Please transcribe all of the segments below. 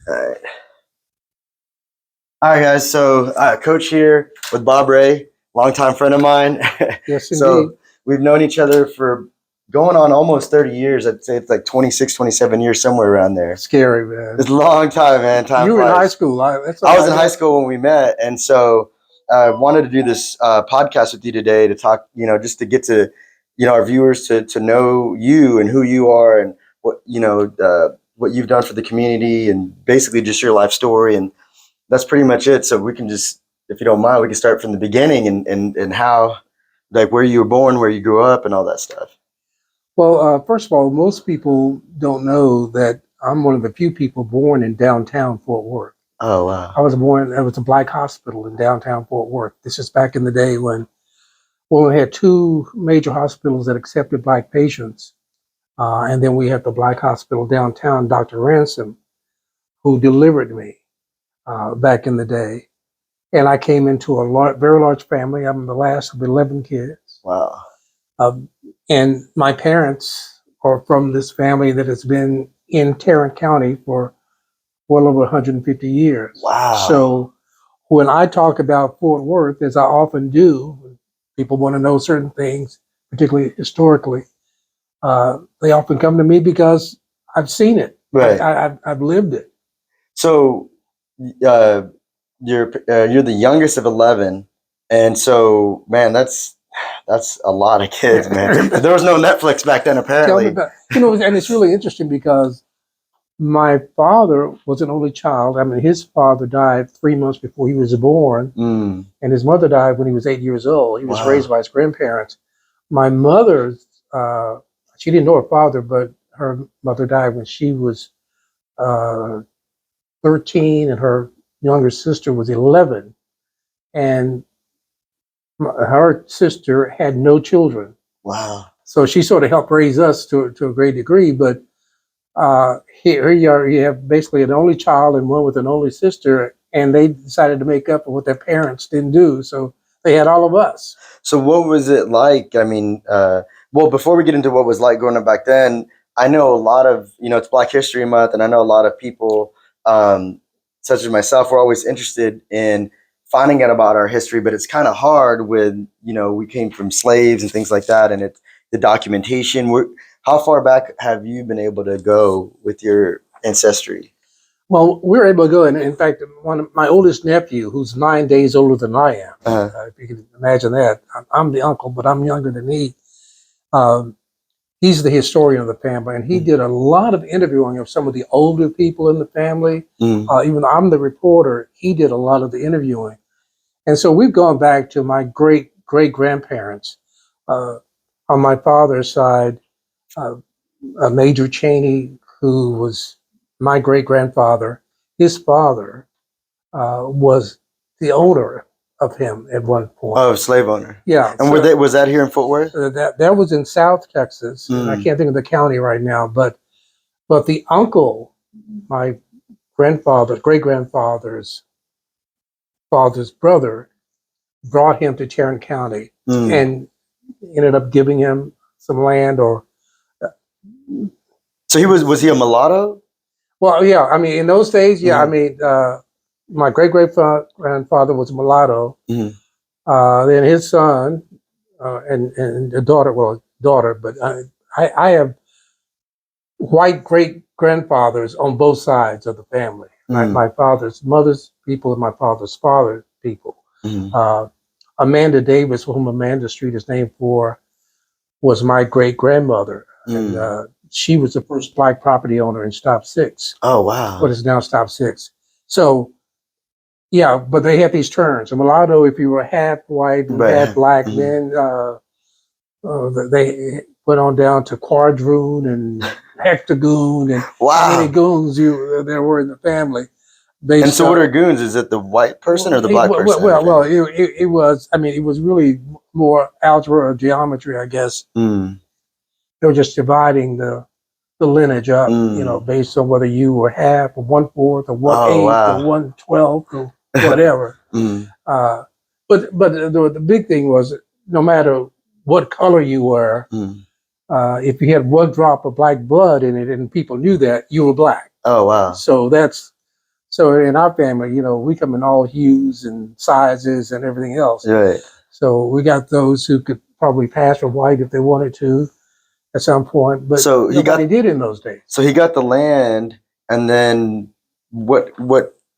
All right. All right, guys. So, Coach here with Bob Ray, longtime friend of mine. Yes, So, indeed. we've known each other for going on almost 30 years. I'd say it's like 26, 27 years, somewhere around there. Scary, man. It's a long time, man. Time You were in flies. high school. I was in high school when we met. And so I wanted to do this podcast with you today to talk, just to get to, our viewers to know you and who you are and what, what you've done for the community and basically just your life story. And that's pretty much it. So we can just, if you don't mind, we can start from the beginning and how, like where you were born, where you grew up and all that stuff. Well, first of all, most people don't know that I'm one of the few people born in downtown Fort Worth. Oh, wow. I was born, there was a black hospital in downtown Fort Worth. This is back in the day when we had two major hospitals that accepted black patients. And then we had the black hospital downtown, Dr. Ransom, who delivered me back in the day. And I came into a very large family. I'm the last of 11 kids. Wow. And my parents are from this family that has been in Tarrant County for well over 150 years. Wow. So when I talk about Fort Worth, as I often do, people want to know certain things, particularly historically, they often come to me because I've seen it. Right. I've lived it. So you're the youngest of 11. And so, man, that's a lot of kids, man. There was no Netflix back then, apparently. And it's really interesting because my father was an only child. I mean, his father died 3 months before he was born, and his mother died when he was 8 years old. He was raised by his grandparents. My mother, she didn't know her father, but her mother died when she was 13, and her younger sister was 11. And her sister had no children. Wow. So she sort of helped raise us to a great degree. But here you have basically an only child and one with an only sister, and they decided to make up for what their parents didn't do. So they had all of us. So what was it like? I mean, well, before we get into what it was like growing up back then, I know a lot of, it's Black History Month, and I know a lot of people, such as myself, were always interested in finding out about our history, but it's kind of hard with, we came from slaves and things like that, and it's the documentation. How far back have you been able to go with your ancestry? Well, we were able to go, and in fact, my oldest nephew, who's 9 days older than I am, if you can imagine that, I'm the uncle, but I'm younger than he. He's the historian of the family, and he did a lot of interviewing of some of the older people in the family. Even though I'm the reporter, he did a lot of the interviewing. And so we've gone back to my great-great-grandparents. On my father's side, Major Cheney, who was my great-grandfather, his father was the owner of him at one point. Oh, slave owner. Yeah. And was that here in Fort Worth? That was in South Texas. And I can't think of the county right now, but the uncle, my great-grandfather's father's brother, brought him to Tarrant County and ended up giving him some land. So was he a mulatto? Well, yeah. I mean, in those days, yeah. I mean, my great-great-grandfather was a mulatto. Then his son and a daughter, but I have white great-grandfathers on both sides of the family. My father's mother's people and my father's father's people. Amanda Davis, whom Amanda Street is named for, was my great-grandmother. And she was the first Black property owner in Stop 6. Oh, wow. What is now Stop 6. So, yeah, but they had these terms. A mulatto, if you were half white and half Black, then they went on down to quadroon and hectagoon and how many goons there were in the family. And so what are goons? Is it the white person or the Black person? Well, it was, I mean, it was really more algebra or geometry, I guess. They were just dividing the lineage up, based on whether you were half or 1/4 or 1/8 or 1/12 or whatever. But the big thing was, no matter what color you were, if you had one drop of Black blood in it and people knew that, you were Black. Oh, wow. So that's So in our family, you know, we come in all hues and sizes and everything else. Right. So we got those who could probably pass for white if they wanted to at some point, but So nobody did in those days. So he got the land, and then what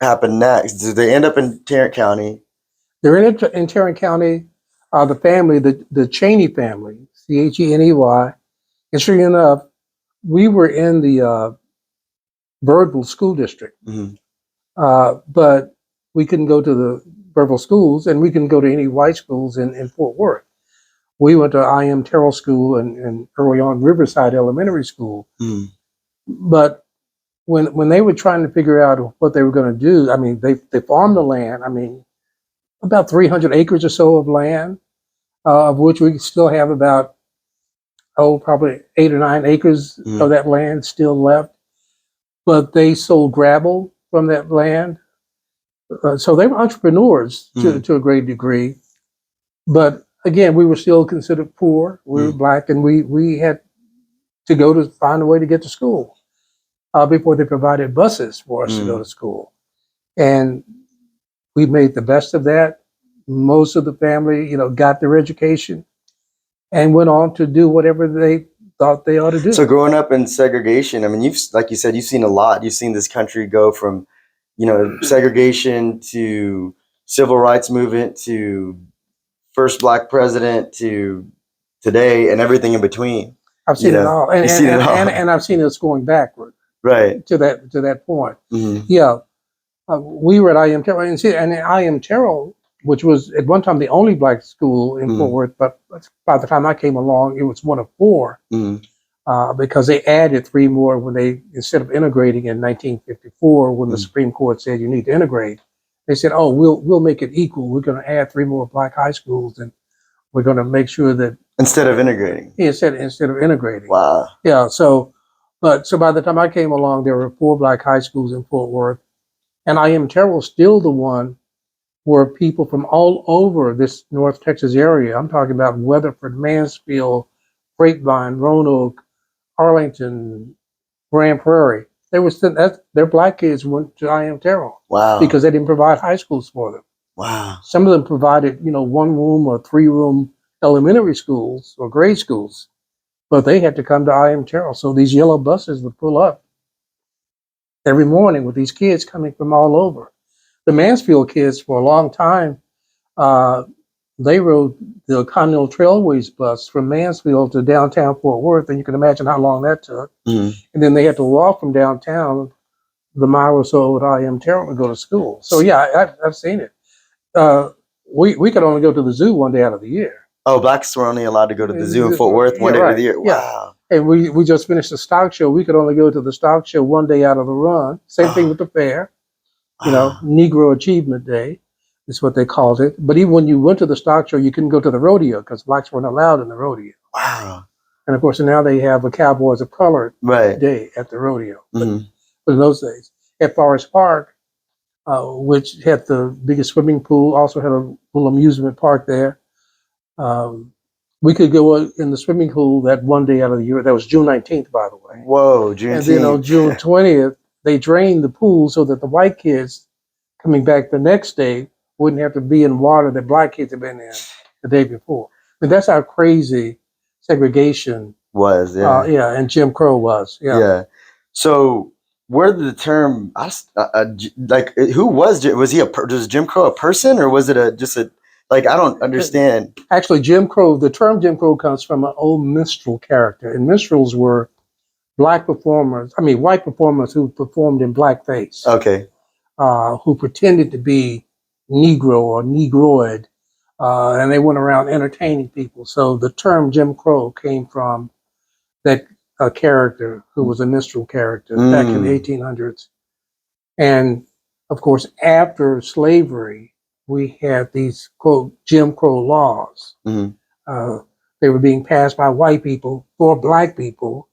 happened next? Did they end up in Tarrant County? They're in Tarrant County. The family, the Cheney family, Cheney. Interesting enough, we were in the Birdville School District, but we couldn't go to the Birdville schools, and we couldn't go to any white schools in Fort Worth. We went to I.M. Terrell School and early on Riverside Elementary School. But when they were trying to figure out what they were going to do, I mean, they farmed the land. I mean, about 300 acres or so of land, of which we still have about, probably 8 or 9 acres of that land still left. But they sold gravel from that land. So they were entrepreneurs to a great degree. But again, we were still considered poor. We were Black, and we had to go to find a way to get to school before they provided buses for us to go to school. And we made the best of that. Most of the family, you know, got their education and went on to do whatever they thought they ought to do. So growing up in segregation, I mean, like you said, you've seen a lot. You've seen this country go from, you know, segregation to civil rights movement to first Black president to today and everything in between. I've seen it all, and I've seen us going backward, right, to that point. Yeah, we were at I.M. Terrell, and I.M. Terrell, which was at one time the only Black school in Fort Worth, but by the time I came along, it was one of 4, because they added 3 more when they, instead of integrating in 1954, when the Supreme Court said you need to integrate, they said, oh, we'll make it equal. We're going to add 3 more Black high schools, and we're going to make sure that instead of integrating. Instead of integrating. Wow. Yeah. So by the time I came along, there were 4 Black high schools in Fort Worth, and I.M. Terrell was still the one where people from all over this North Texas area, I'm talking about Weatherford, Mansfield, Grapevine, Roanoke, Arlington, Grand Prairie. Their Black kids went to I.M. Terrell. Wow. Because they didn't provide high schools for them. Wow. Some of them provided, you know, 1-room or 3-room elementary schools or grade schools, but they had to come to I.M. Terrell. So these yellow buses would pull up every morning with these kids coming from all over. The Mansfield kids, for a long time, they rode the Continental Trailways bus from Mansfield to downtown Fort Worth, and you can imagine how long that took. And then they had to walk from downtown the mile or so at I.M. Terrell to go to school. So yeah, I've seen it. We could only go to the zoo one day out of the year. Oh, Blacks were only allowed to go to the zoo in Fort Worth one day out of the year. Wow. And we just finished the stock show. We could only go to the stock show one day out of the run. Same thing with the fair. You know, Negro Achievement Day is what they called it. But even when you went to the stock show, you couldn't go to the rodeo because Blacks weren't allowed in the rodeo. Wow. And of course, now they have a Cowboys of Color Day at the rodeo. But in those days, at Forest Park, which had the biggest swimming pool, also had a little amusement park there. We could go in the swimming pool that one day out of the year. That was June 19th, by the way. Whoa, June 19th. And then on June 20th, they drained the pool so that the white kids coming back the next day wouldn't have to be in water that Black kids had been in the day before. But that's how crazy segregation was. And Jim Crow was. Yeah. So where did the term like who was Jim Crow a person, or was it just a like, I don't understand. Actually, the term Jim Crow comes from an old minstrel character, and minstrels were white performers who performed in blackface. Okay. Who pretended to be Negro or Negroid, and they went around entertaining people. So the term Jim Crow came from that character who was a minstrel character back in the 1800s. And of course, after slavery, we had these, quote, Jim Crow laws. They were being passed by white people for Black people,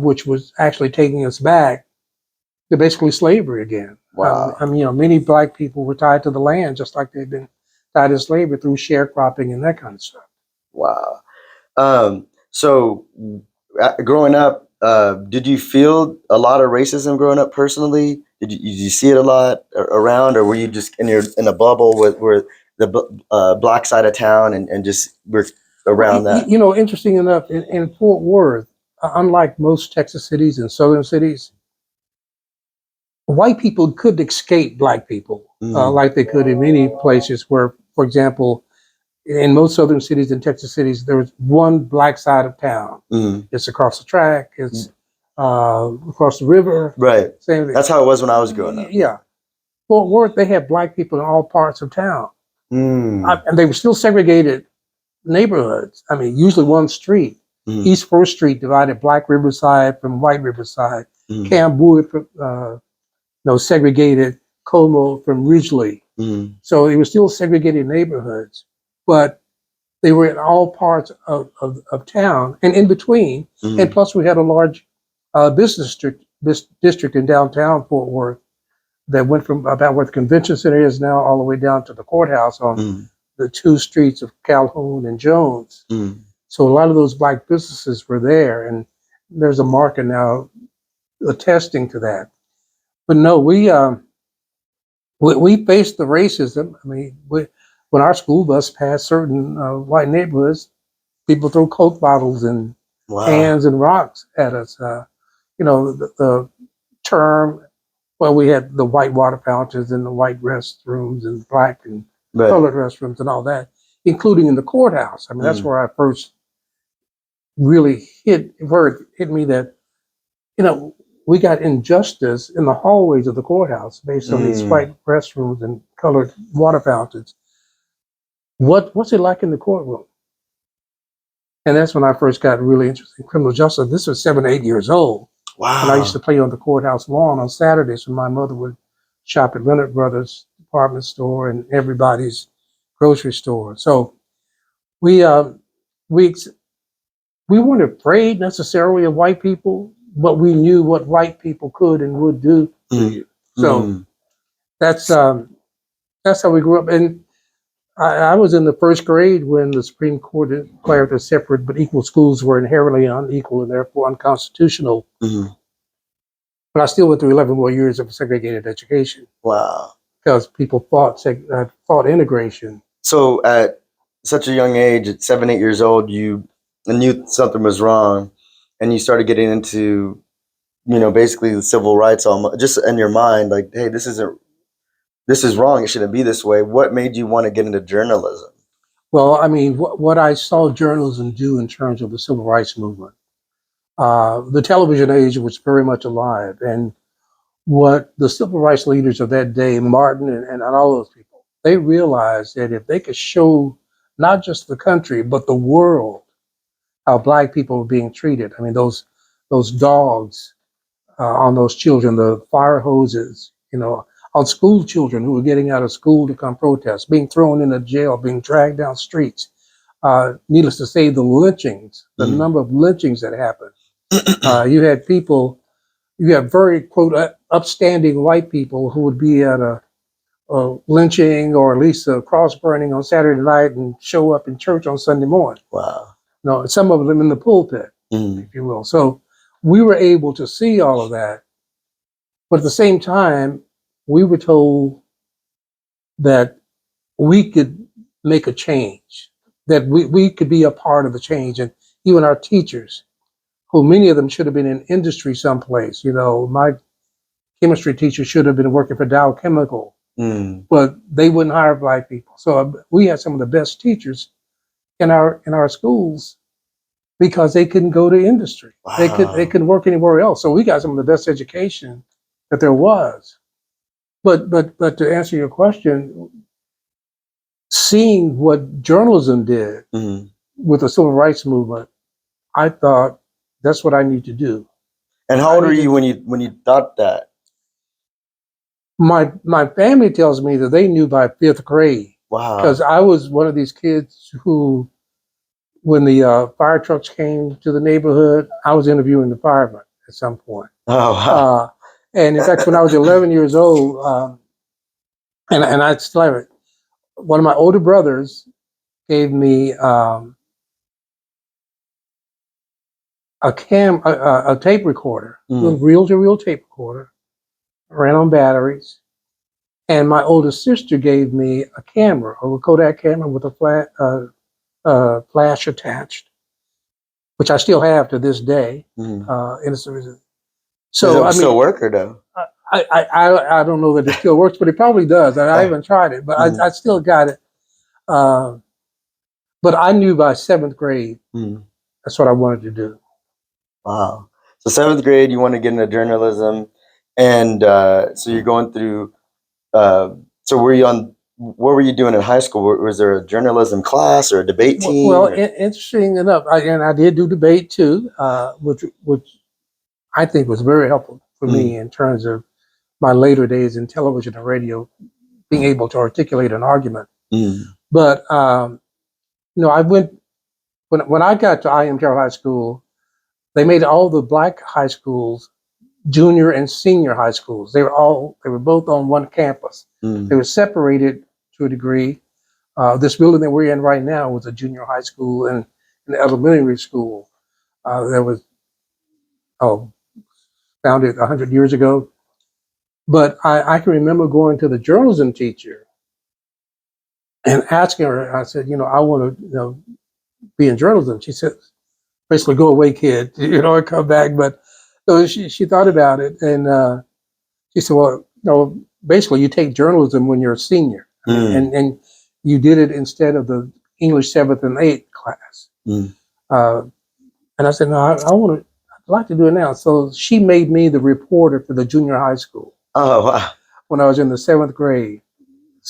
which was actually taking us back to basically slavery again. Wow. Many Black people were tied to the land just like they'd been tied to slavery through sharecropping and that kind of stuff. Wow. So growing up, did you feel a lot of racism growing up personally? Did you see it a lot around, or were you just in a bubble with where the black side of town and just were around that? You know, interesting enough, in Fort Worth, unlike most Texas cities and southern cities, white people couldn't escape black people like they could in many places where, for example, in most southern cities and Texas cities, there was one black side of town. It's across the track. It's across the river. Right. Same thing. That's how it was when I was growing up. Yeah. Fort Worth, they had black people in all parts of town. And they were still segregated neighborhoods. I mean, usually one street. East 1st Street divided Black Riverside from White Riverside. Cambourg segregated Como from Ridgely. So they were still segregated neighborhoods, but they were in all parts of town and in between. And plus, we had a large business district in downtown Fort Worth that went from about where the convention center is now all the way down to the courthouse on the 2 streets of Calhoun and Jones. So a lot of those black businesses were there, and there's a marker now attesting to that. But no, we faced the racism. I mean, when our school bus passed certain white neighborhoods, people throw Coke bottles and cans and rocks at us. You know, the term, well, we had the white water fountains and the white restrooms and black and colored restrooms and all that, including in the courthouse. I mean, that's where I first really hit me that, you know, we got injustice in the hallways of the courthouse based on these white restrooms and colored water fountains. What's it like in the courtroom? And that's when I first got really interested in criminal justice. This was 7, 8 years old. Wow. And I used to play on the courthouse lawn on Saturdays when my mother would shop at Leonard Brothers department store and everybody's grocery store. So we weren't afraid necessarily of white people, but we knew what white people could and would do to you. So that's how we grew up. And I was in the 1st grade when the Supreme Court declared that separate but equal schools were inherently unequal and therefore unconstitutional. But I still went through 11 more years of segregated education. Wow. Because people fought integration. So at such a young age, at 7, 8 years old, you knew something was wrong, and you started getting into, you know, basically the civil rights, just in your mind, like, hey, this is wrong. It shouldn't be this way. What made you want to get into journalism? Well, I mean, what I saw journalism do in terms of the civil rights movement, the television age was very much alive, and what the civil rights leaders of that day, Martin and all those people, they realized that if they could show not just the country but the world how black people were being treated. I mean, those dogs on those children, the fire hoses, you know, on school children who were getting out of school to come protest, being thrown into jail, being dragged down streets. Needless to say, the lynchings, the number of lynchings that happened. You had very, quote, upstanding white people who would be at a lynching or at least a cross burning on Saturday night and show up in church on Sunday morning. Wow. No, some of them in the pulpit, if you will. So we were able to see all of that. But at the same time, we were told that we could make a change, that we could be a part of the change. And even our teachers, who many of them should have been in industry someplace. You know, my chemistry teacher should have been working for Dow Chemical, but they wouldn't hire black people. So we had some of the best teachers in our schools because they couldn't go to industry. Wow. They couldn't work anywhere else. So we got some of the best education that there was. But to answer your question, seeing what journalism did with the civil rights movement, I thought that's what I need to do. And how old were you when you thought that? My family tells me that they knew by 5th grade. Wow. Because I was one of these kids who, when the fire trucks came to the neighborhood, I was interviewing the firemen at some point. Oh, wow. And in fact, when I was 11 years old, and I still have it, one of my older brothers gave me a tape recorder, a reel-to-reel tape recorder, ran on batteries. And my oldest sister gave me a camera, a Kodak camera with a flash attached, which I still have to this day. So, does it still work or no? I don't know that it still works, but it probably does. I haven't tried it, but I still got it. But I knew by 7th grade, that's what I wanted to do. Wow. So 7th grade, you want to get into journalism. And so you're going through, so what were you doing in high school? Was there a journalism class or a debate team? Well, interesting enough, I did do debate too, which I think was very helpful for me in terms of my later days in television and radio, being able to articulate an argument. But I went when I got to Terrell High School. They made all the black high schools junior and senior high schools. They were both on one campus. They were separated to a degree. This building that we're in right now was a junior high school and an elementary school that was founded 100 years ago. But I can remember going to the journalism teacher and asking her. I said, I want to be in journalism. She said, basically, go away, kid, and come back. But so she thought about it, and she said, well, basically, you take journalism when you're a senior, and you did it instead of the English 7th and 8th class. And I said, no, I'd like to do it now. So she made me the reporter for the junior high school. Oh, wow. When I was in the 7th grade,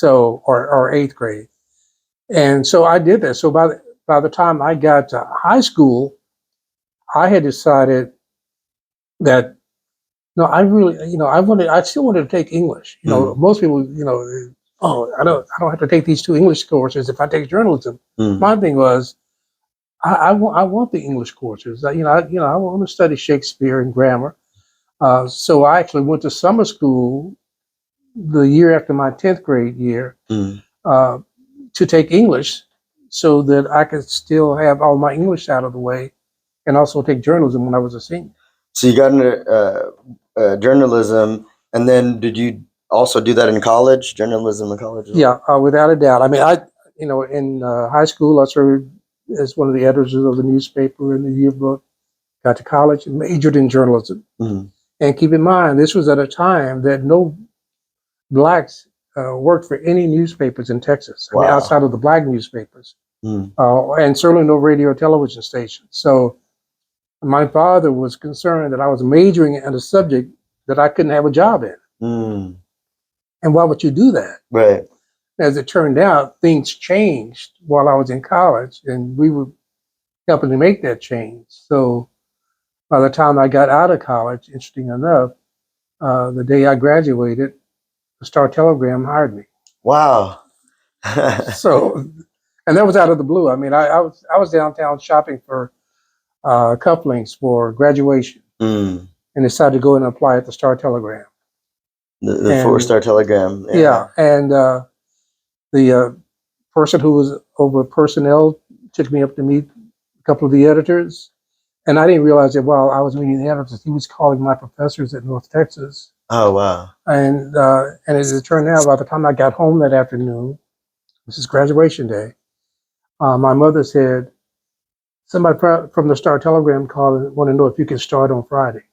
or 8th grade. And so I did that. So by the time I got to high school, I had decided that I still wanted to take English. Most people, I don't have to take these 2 English courses if I take journalism. My thing was, I want the English courses. I want to study Shakespeare and grammar. So I actually went to summer school the year after my 10th grade year to take English, so that I could still have all my English out of the way, and also take journalism when I was a senior. So you got into journalism, and then did you also do that in college? Journalism in college? Yeah, without a doubt. I mean, in high school, I served as one of the editors of the newspaper and the yearbook. Got to college and majored in journalism. And keep in mind, this was at a time that no blacks worked for any newspapers in Texas. I mean, outside of the black newspapers, and certainly no radio or television stations. So my father was concerned that I was majoring in a subject that I couldn't have a job in. And why would you do that? Right. As it turned out, things changed while I was in college, and we were helping to make that change. So by the time I got out of college, interesting enough, the day I graduated, the Star-Telegram hired me. Wow. So, and that was out of the blue. I mean, I was downtown shopping for cufflinks for graduation, and decided to go and apply at the Star-Telegram. The 4-star telegram. Yeah, and the person who was over personnel took me up to meet a couple of the editors, and I didn't realize that while I was meeting the editors, he was calling my professors at North Texas. Oh, wow. And as it turned out, by the time I got home that afternoon, this is graduation day, my mother said, somebody from the Star-Telegram called and wanted to know if you could start on Friday.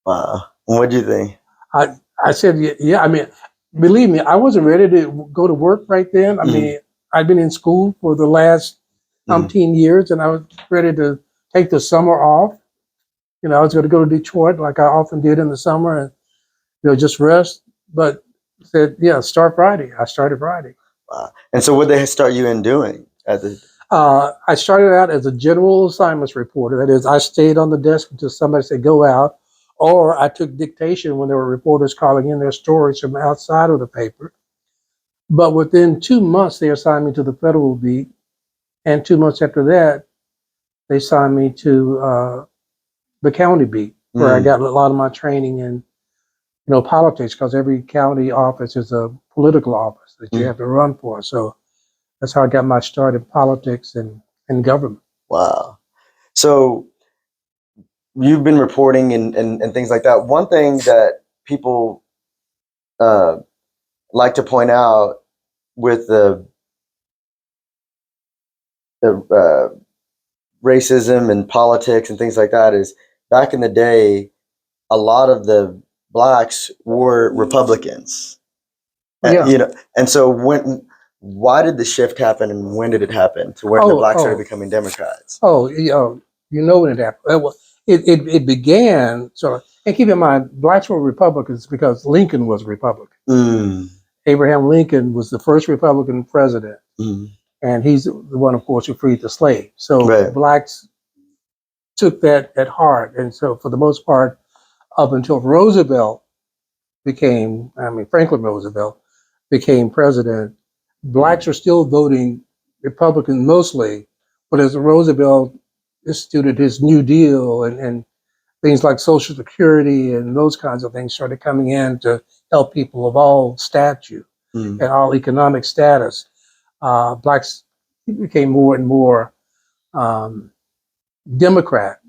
Wow. What do you think? I said, yeah. I mean, believe me, I wasn't ready to go to work right then. I mean, I'd been in school for the last 15 years, and I was ready to take the summer off. I was going to go to Detroit like I often did in the summer and, just rest. But said, yeah, start Friday. I started Friday. Wow. And so what did they start you in doing at the... I started out as a general assignments reporter. That is, I stayed on the desk until somebody said, go out. Or I took dictation when there were reporters calling in their stories from outside of the paper. But within 2 months, they assigned me to the federal beat. And 2 months after that, they assigned me to the county beat, where I got a lot of my training in, politics, because every county office is a political office that you have to run for. So that's how I got my start in politics and government. Wow. So you've been reporting and things like that. One thing that people like to point out with the racism and politics and things like that is back in the day, a lot of the blacks were Republicans. Yeah. You know, and so why did the shift happen, and when did it happen to where the blacks started becoming Democrats? You know when it happened. It began sort of, and keep in mind, blacks were Republicans because Lincoln was a Republican. Mm. Abraham Lincoln was the first Republican president, and he's the one, of course, who freed the slaves. So blacks took that at heart, and so for the most part, up until Roosevelt Franklin Roosevelt became president, blacks are still voting Republican mostly, but as Roosevelt instituted his New Deal and things like Social Security and those kinds of things started coming in to help people of all stature and all economic status, blacks became more and more Democrat.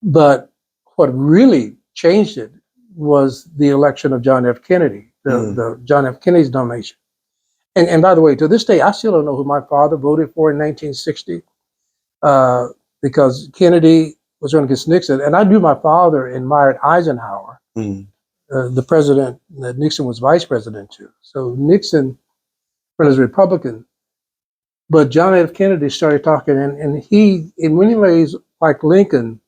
But what really changed it was the election of John F. Kennedy, the John F. Kennedy's nomination. And by the way, to this day, I still don't know who my father voted for in 1960 because Kennedy was running against Nixon. And I knew my father admired Eisenhower, the president that Nixon was vice president to. So Nixon was a Republican. But John F. Kennedy started talking, and he, in many ways, like Lincoln,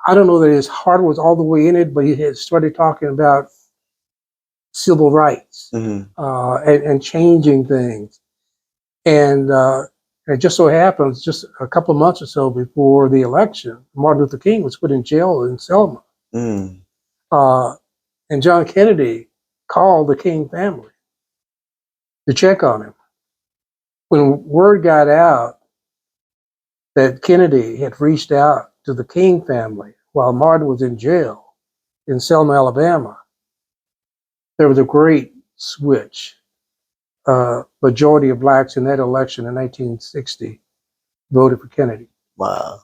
I don't know that his heart was all the way in it, but he had started talking about civil rights and changing things. And it just so happens, just a couple of months or so before the election, Martin Luther King was put in jail in Selma. And John Kennedy called the King family to check on him. When word got out that Kennedy had reached out to the King family while Martin was in jail in Selma, Alabama, there was a great switch. Majority of blacks in that election in 1960 voted for Kennedy. Wow.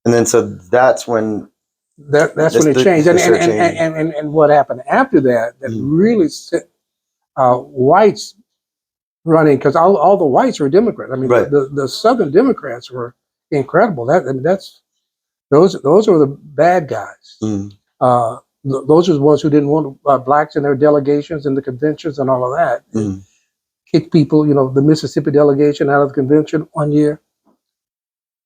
And then so that's when that's when it changed. And what happened after that really set whites running, because all the whites were Democrats. I mean, the Southern Democrats were incredible. Those were the bad guys. Those are the ones who didn't want blacks in their delegations and the conventions and all of that. Kicked people, the Mississippi delegation out of the convention one year.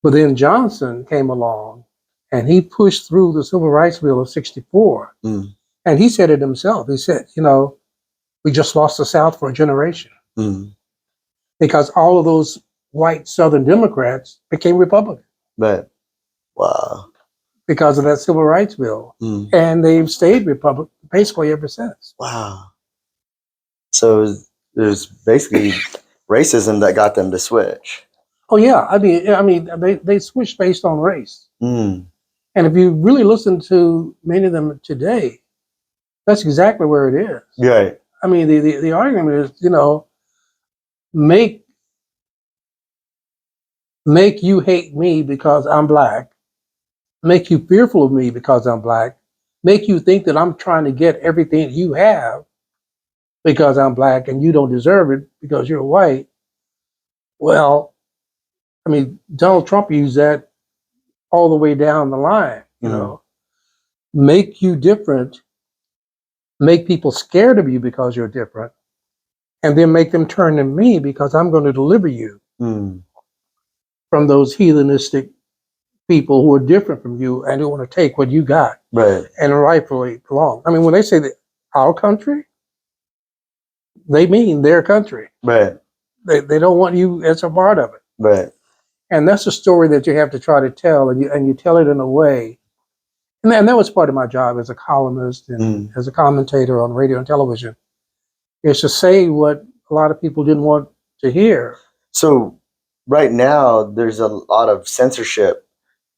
But then Johnson came along and he pushed through the Civil Rights Bill of 64. And he said it himself. He said, we just lost the South for a generation. Because all of those white Southern Democrats became Republicans. Right. Wow. Because of that Civil Rights Bill. And they've stayed Republican basically ever since. Wow. So there's basically racism that got them to switch. Oh yeah, I mean, they switched based on race. And if you really listen to many of them today, that's exactly where it is. Right. I mean, the argument is, make you hate me because I'm black, make you fearful of me because I'm black, make you think that I'm trying to get everything you have because I'm black and you don't deserve it because you're white. Well, I mean, Donald Trump used that all the way down the line, make you different, make people scared of you because you're different, and then make them turn to me because I'm going to deliver you from those heathenistic people who are different from you and who want to take what you got and rightfully belong. I mean, when they say that our country, they mean their country. Right. They don't want you as a part of it. Right. And that's a story that you have to try to tell, and you tell it in a way. And that was part of my job as a columnist and as a commentator on radio and television, is to say what a lot of people didn't want to hear. So right now, there's a lot of censorship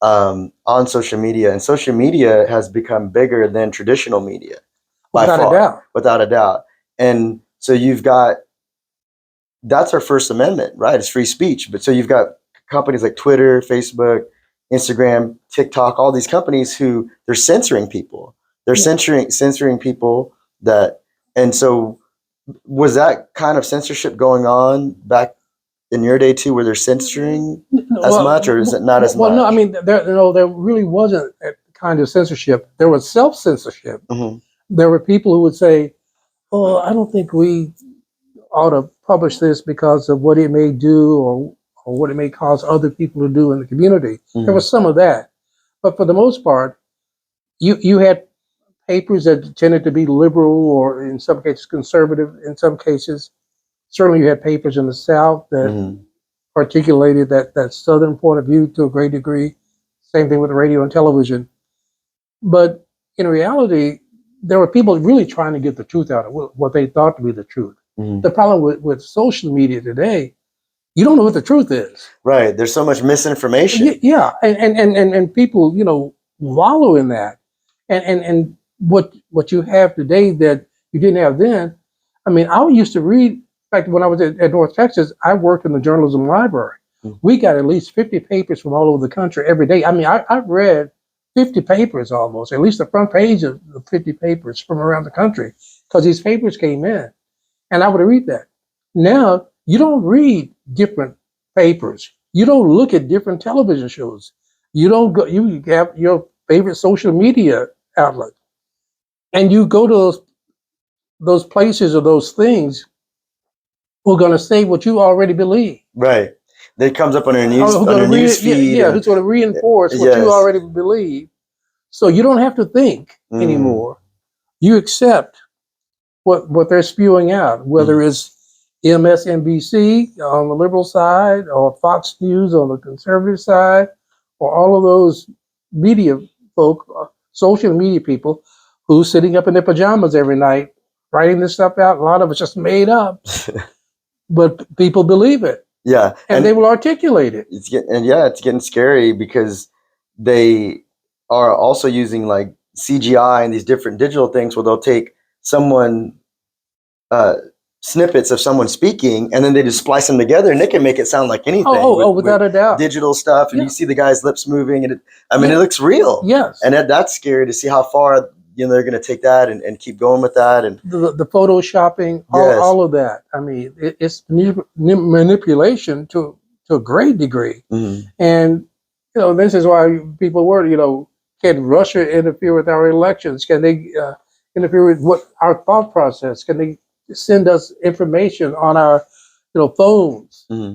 on social media, and social media has become bigger than traditional media. Without a doubt. And so that's our First Amendment, right? It's free speech. But so you've got companies like Twitter, Facebook, Instagram, TikTok, all these companies who they're censoring people. They're censoring people that, and so was that kind of censorship going on back in your day too, where they're censoring as much, or is it not as much? Well, no, I mean, there really wasn't a kind of censorship. There was self-censorship. Mm-hmm. There were people who would say, "Oh, I don't think we ought to publish this because of what it may do or what it may cause other people to do in the community." Mm-hmm. There was some of that. But for the most part, you had papers that tended to be liberal or in some cases conservative in some cases. Certainly you had papers in the South that Mm-hmm. articulated that Southern point of view to a great degree. Same thing with radio and television. But in reality, there were people really trying to get the truth out of what they thought to be the truth. Mm-hmm. The problem with social media today, you don't know what the truth is. Right. There's so much misinformation. Yeah. And people, wallow in that. And what you have today that you didn't have then, I mean, I used to read, in fact, when I was at North Texas, I worked in the journalism library. Mm-hmm. We got at least 50 papers from all over the country every day. I mean, I've read 50 papers almost, at least the front page of the 50 papers from around the country, because these papers came in. And I would read that. Now, you don't read different papers. You don't look at different television shows. You don't go, you have your favorite social media outlet. And you go to those places or those things who are going to say what you already believe. Right. That comes up on your news feed. Yeah, who's going to reinforce what you already believe. So you don't have to think anymore. You accept what they're spewing out, whether it's MSNBC on the liberal side or Fox News on the conservative side, or all of those media folk, social media people who's sitting up in their pajamas every night writing this stuff out. A lot of it's just made up, but people believe it. Yeah, and they will articulate it. It's getting scary because they are also using like CGI and these different digital things where they'll take someone snippets of someone speaking and then they just splice them together and they can make it sound like anything. Without a doubt. Digital stuff, and you see the guy's lips moving, and it looks real. Yes, and that's scary to see how far they're going to take that and keep going with that, and the photoshopping, all of that. I mean, it's manipulation to a great degree, and this is why people worry. Can Russia interfere with our elections? Can they interfere with what our thought process? Can they send us information on our phones? I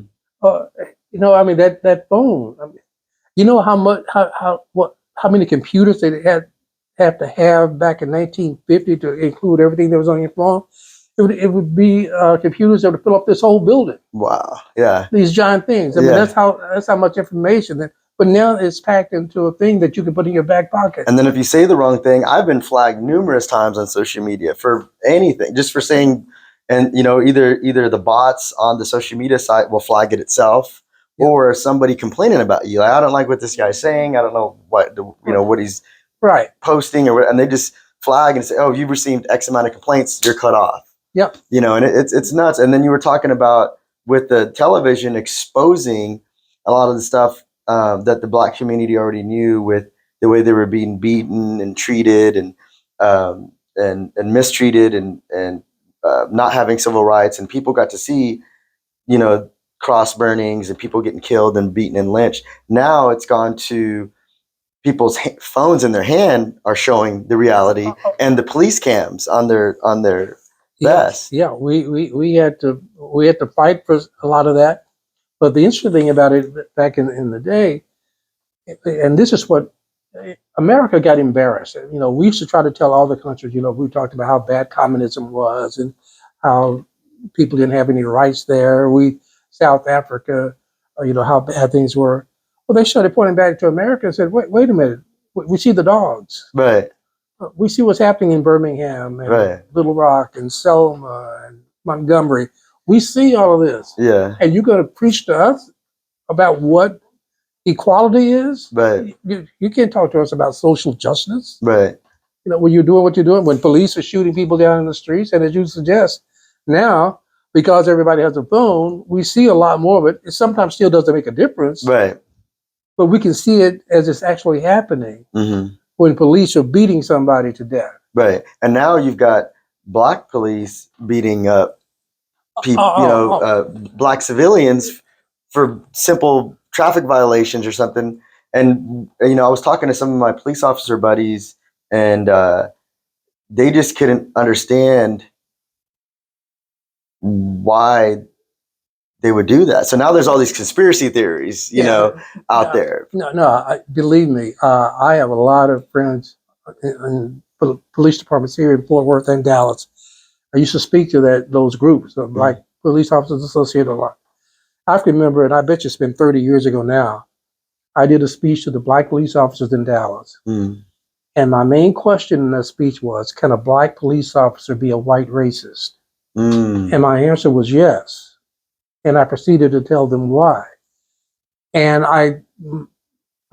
mean that phone. I mean, how many computers they have to have back in 1950 to include everything that was on your phone? It would be computers that would fill up this whole building. Wow. Yeah. These giant things. I mean, that's how much information. But now it's packed into a thing that you can put in your back pocket. And then if you say the wrong thing, I've been flagged numerous times on social media for anything, just for saying, and either the bots on the social media site will flag it itself, or somebody complaining about you. Like, I don't like what this guy's saying. I don't know what he's posting, and they just flag and say, oh, you've received X amount of complaints, you're cut off. Yep. And it's nuts. And then you were talking about with the television exposing a lot of the stuff that the Black community already knew, with the way they were being beaten and treated and mistreated and not having civil rights, and people got to see, cross burnings and people getting killed and beaten and lynched. Now it's gone to people's phones in their hand are showing the reality, and the police cams on their vests. Yeah, we had to fight for a lot of that. But the interesting thing about it back in the day, and this is what America got embarrassed. We used to try to tell all the countries, we talked about how bad communism was and how people didn't have any rights there. South Africa, how bad things were. Well, they started pointing back to America and said, wait a minute, we see the dogs. Right. We see what's happening in Birmingham and Little Rock and Selma and Montgomery. We see all of this. Yeah. And you're going to preach to us about what equality is? Right. You can't talk to us about social justice. Right. When you're doing what you're doing, when police are shooting people down in the streets, and as you suggest, now, because everybody has a phone, we see a lot more of it. It sometimes still doesn't make a difference. Right. but we can see it as it's actually happening when police are beating somebody to death. Right. And now you've got black police beating up people, black civilians for simple traffic violations or something. And, I was talking to some of my police officer buddies, and they just couldn't understand why they would do that. So now there's all these conspiracy theories, out there. No, believe me, I have a lot of friends in police departments here in Fort Worth and Dallas. I used to speak to those groups, like Police Officers Associated a lot. I can remember, and I bet you it's been 30 years ago now, I did a speech to the black police officers in Dallas. And my main question in that speech was, can a black police officer be a white racist? And my answer was yes. And I proceeded to tell them why. And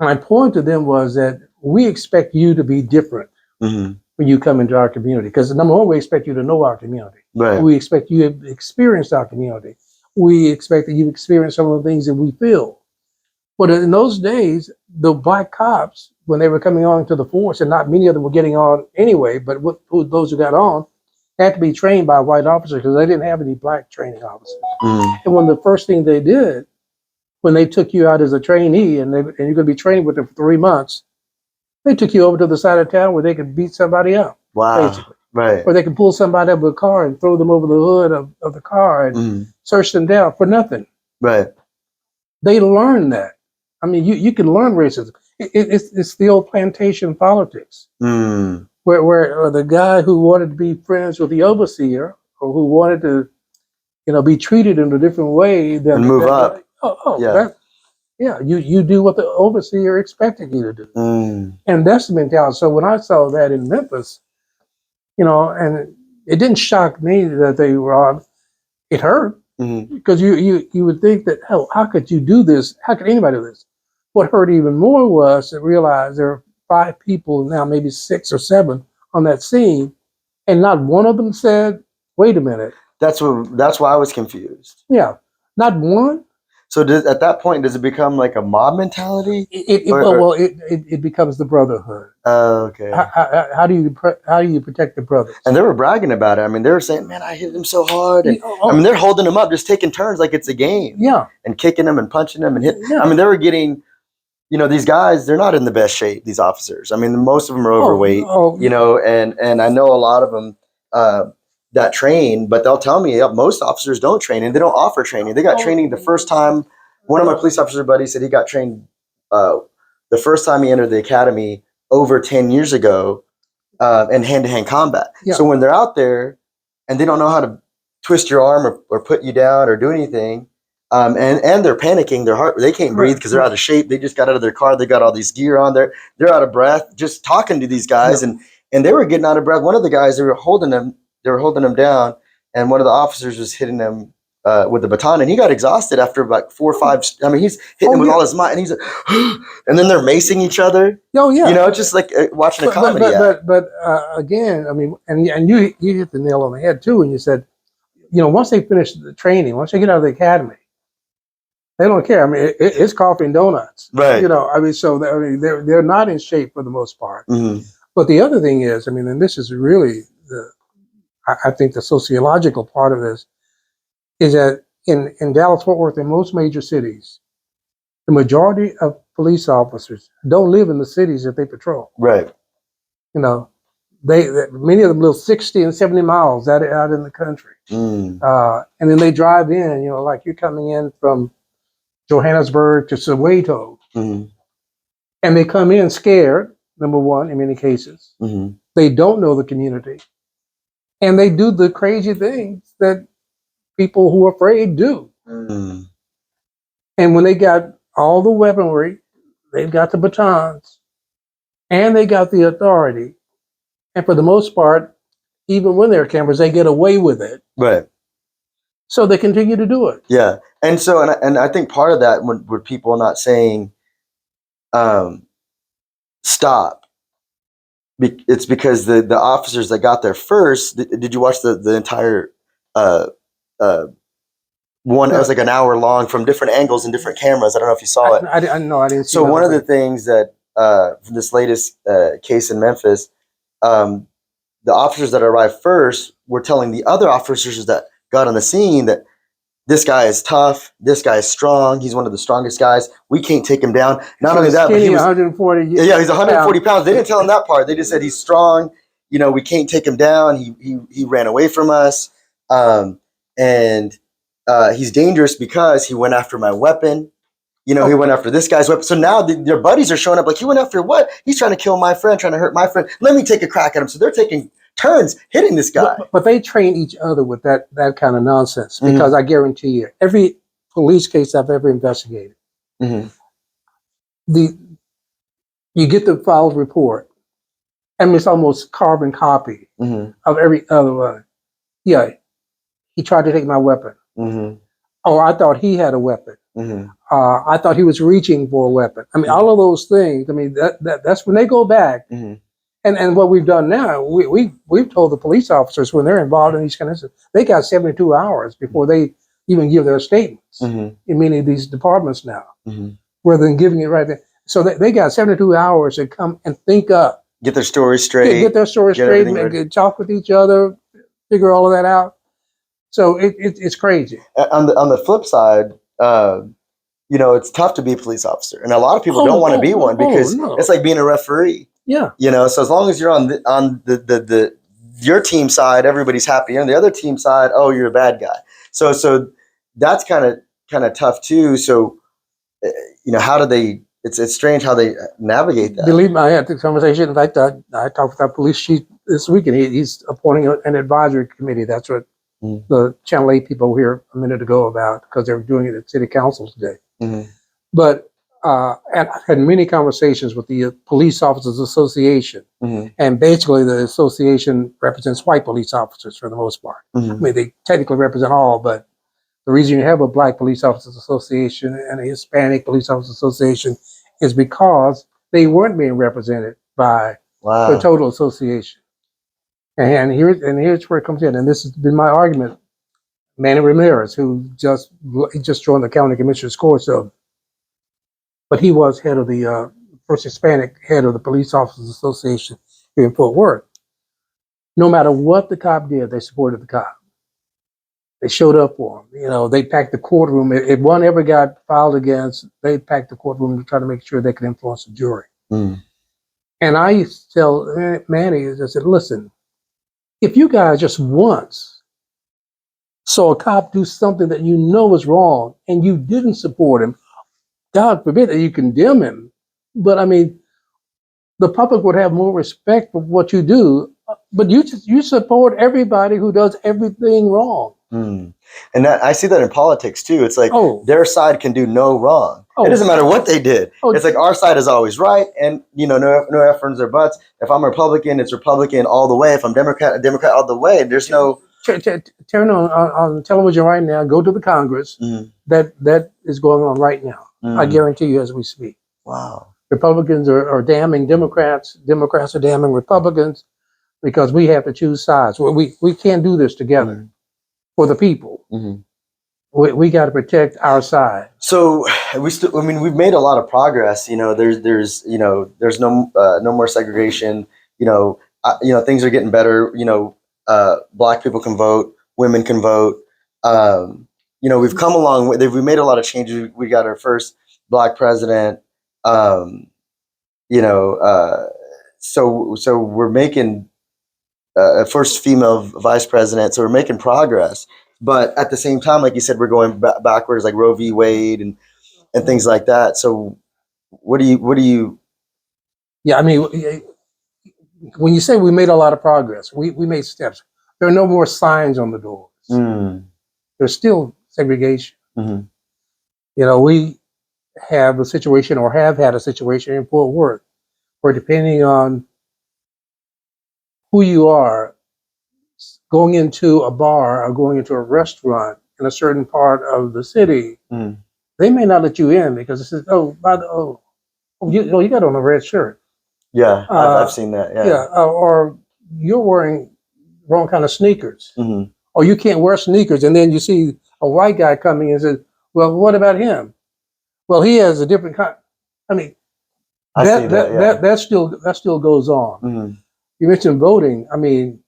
my point to them was that we expect you to be different when you come into our community. Because number one, we expect you to know our community. Right. We expect you to experience our community. We expect that you experience some of the things that we feel. But in those days, the black cops, when they were coming on to the force, and not many of them were getting on anyway, but those who got on had to be trained by white officers because they didn't have any black training officers. And one of the first things they did when they took you out as a trainee and you're going to be training with them for 3 months, they took you over to the side of town where they could beat somebody up. Wow. Basically. Right. Or they could pull somebody out of a car and throw them over the hood of the car and search them down for nothing. Right. They learned that. I mean, you can learn racism. It's the old plantation politics. Where the guy who wanted to be friends with the overseer or who wanted to, be treated in a different way than and move up. You do what the overseer expected you to do. And that's the mentality. So when I saw that in Memphis, and it didn't shock me that they were on, it hurt because you would think that, how could you do this? How could anybody do this? What hurt even more was to realize there are 5 people now, maybe 6 or 7 on that scene, and not one of them said, "Wait a minute." That's why I was confused. Yeah, not one. So at that point, does it become like a mob mentality? It becomes the brotherhood. Okay. How do you protect the brothers? And they were bragging about it. I mean, they were saying, "Man, I hit him so hard." And I mean, they're holding him up, just taking turns like it's a game. Yeah. And kicking him and punching him and hitting. Yeah. I mean, they were getting. These guys, they're not in the best shape, these officers. I mean, most of them are overweight, and I know a lot of them that train, but they'll tell me most officers don't train and they don't offer training. They got training the first time. One of my police officer buddies said he got trained the first time he entered the academy over 10 years ago in hand-to-hand combat. Yeah. So when they're out there and they don't know how to twist your arm or put you down or do anything, and they're panicking, they can't breathe because they're out of shape. They just got out of their car. They got all these gear on. They're out of breath just talking to these guys, and they were getting out of breath. One of the guys, they were holding him down, and one of the officers was hitting him with the baton, and he got exhausted after about 4 or 5. I mean, he's hitting him with all his might, and he's like, and then they're macing each other. Oh yeah, it's just like watching a comedy act. But again, I mean, and you hit the nail on the head too, and you said, once they finish the training, once they get out of the academy, they don't care. I mean, it's coffee and donuts, right? So they're not in shape for the most part. But the other thing is, I mean, and this is really I think the sociological part of this is that in Dallas, Fort Worth, and most major cities, the majority of police officers don't live in the cities that they patrol. Right. Many of them live 60 and 70 miles out in the country, and then they drive in. Like you're coming in from Johannesburg to Soweto, and they come in scared. Number one, in many cases, they don't know the community, and they do the crazy things that people who are afraid do. And when they got all the weaponry, they've got the batons, and they got the authority, and for the most part, even when there are cameras, they get away with it. Right. So they continue to do it. Yeah. And so, and I think part of that were people not saying, stop. It's because the officers that got there first, did you watch the entire One, it was like an hour long from different angles and different cameras. I don't know if you saw it. I didn't see So that. one of the things that from this latest case in Memphis, the officers that arrived first were telling the other officers that got on the scene that this guy is tough, this guy is strong, he's one of the strongest guys. We can't take him down. Not only that, but he was 140. Yeah, he's 140 pounds. They didn't tell him that part. They just said he's strong. You know, we can't take him down. He ran away from us, and he's dangerous because he went after my weapon. You know, he went after this guy's weapon. So now their buddies are showing up like, he went after what? He's trying to kill my friend, trying to hurt my friend. Let me take a crack at him. So they're taking turns hitting this guy. But they train each other with that kind of nonsense, because I guarantee you, every police case I've ever investigated, you get the filed report, and it's almost carbon copy of every other one. Yeah, he tried to take my weapon. Or I thought he had a weapon. I thought he was reaching for a weapon. I mean, all of those things. I mean, that's when they go back. And what we've done now, we've told the police officers when they're involved in these kind of things, they got 72 hours before they even give their statements in many of these departments now, rather than giving it right there. So they got 72 hours to come and think up. Get their story straight. Get their story straight and talk with each other, figure all of that out. So it's crazy. On the flip side, you know, it's tough to be a police officer, and a lot of people don't want to be one because it's like being a referee. Yeah. You know, so as long as you're on the your team side, everybody's happy. On the other team side, oh, you're a bad guy. So that's kind of tough too. So you know, how do they? It's strange how they navigate that. Believe me, I had this conversation. In fact, I talked with our police chief this week, and he's appointing an advisory committee. That's what the Channel 8 people were here a minute ago about, because they were doing it at city council today. But and I've had many conversations with the Police Officers Association, and basically the association represents white police officers for the most part. I mean, they technically represent all, but the reason you have a Black Police Officers Association and a Hispanic Police Officers Association is because they weren't being represented by the total association. And here's where it comes in, and this has been my argument. Manny Ramirez, who just joined the county commissioner's court, but he was head of the first Hispanic head of the Police Officers Association here in Fort Worth. No matter what the cop did, they supported the cop. They showed up for him. You know, they packed the courtroom. If one ever got filed against, they packed the courtroom to try to make sure they could influence the jury. And I used to tell Manny, I said, listen, if you guys just once saw a cop do something that you know was wrong and you didn't support him, God forbid that you condemn him. But I mean, the public would have more respect for what you do. But you support everybody who does everything wrong. And I see that in politics too. It's like their side can do no wrong. It doesn't matter what they did. It's like our side is always right, and you know, no ifs, ands, or buts. If I'm a Republican, it's Republican all the way. If I'm Democrat, Democrat all the way. There's no turn on television right now. Go to the Congress. That is going on right now. I guarantee you, as we speak. Wow. Republicans are damning Democrats. Democrats are damning Republicans, because we have to choose sides. We can't do this together for the people. We got to protect our side. So we've made a lot of progress. You know, there's no more segregation. You know, things are getting better. You know, Black people can vote, women can vote. You know, we've come a long way. We've made a lot of changes. We got our first Black president. You know, so we're making a first female vice president. So we're making progress. But at the same time, like you said, we're going backwards, like Roe v. Wade and things like that. So what do you? Yeah, I mean, when you say we made a lot of progress, we made steps. There are no more signs on the doors. There's still segregation. You know, we have a situation, or have had a situation in Fort Worth, where depending on who you are, going into a bar or going into a restaurant in a certain part of the city, they may not let you in because it says, you got on a red shirt. Yeah, I've seen that. Yeah. Or you're wearing wrong kind of sneakers. Or you can't wear sneakers, and then you see a white guy coming and says, "Well, what about him? Well, he has a different kind." I mean, that still goes on. Mm-hmm. You mentioned voting. I mean,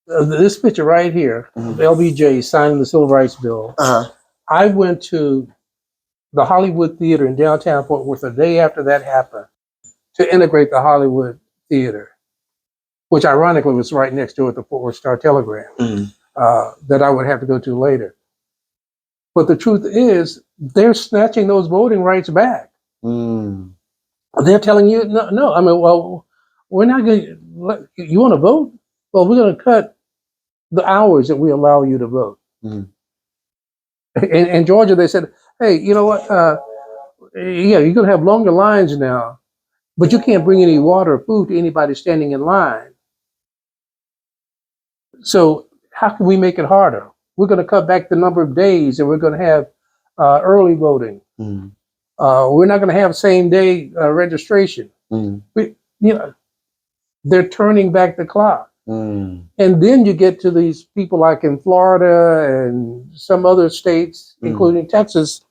this picture right here, Mm-hmm. LBJ signing the Civil Rights Bill. I went to the Hollywood Theater in downtown Fort Worth the day after that happened to integrate the Hollywood Theater, which ironically was right next door at the Fort Worth Star-Telegram, that I would have to go to later. But the truth is, they're snatching those voting rights back. They're telling you, no. I mean, well, we're not going to, you want to vote? Well, we're going to cut the hours that we allow you to vote. In Georgia, they said, hey, you know what? Yeah, you're going to have longer lines now, but you can't bring any water or food to anybody standing in line. So how can we make it harder? We're going to cut back the number of days, and we're going to have early voting. We're not going to have same day registration. They're turning back the clock. And then you get to these people like in Florida and some other states, including Texas,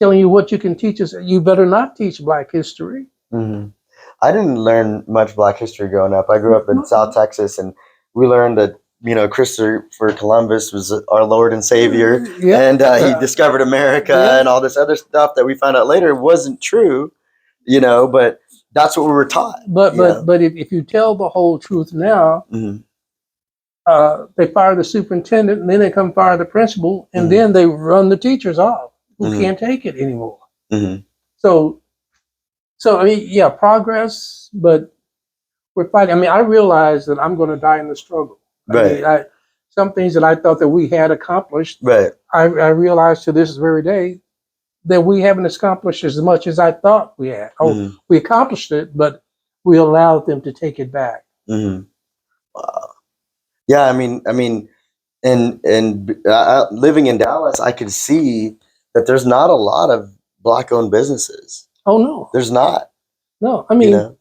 telling you what you can teach us. You better not teach Black history. I didn't learn much Black history growing up. I grew up in South Texas, and we learned that, you know, Christopher Columbus was our Lord and Savior, and he discovered America, and all this other stuff that we found out later wasn't true, you know, but that's what we were taught. But if you tell the whole truth now, they fire the superintendent, and then they come fire the principal, and then they run the teachers off who can't take it anymore. So I mean, yeah, progress, but we're fighting. I mean, I realize that I'm going to die in the struggle. I mean, some things that I thought that we had accomplished, I realized to this very day that we haven't accomplished as much as I thought we had. We accomplished it, but we allowed them to take it back. Wow. Yeah, I mean, and living in Dallas, I could see that there's not a lot of Black-owned businesses. Oh no, there's not. No, I mean, you know,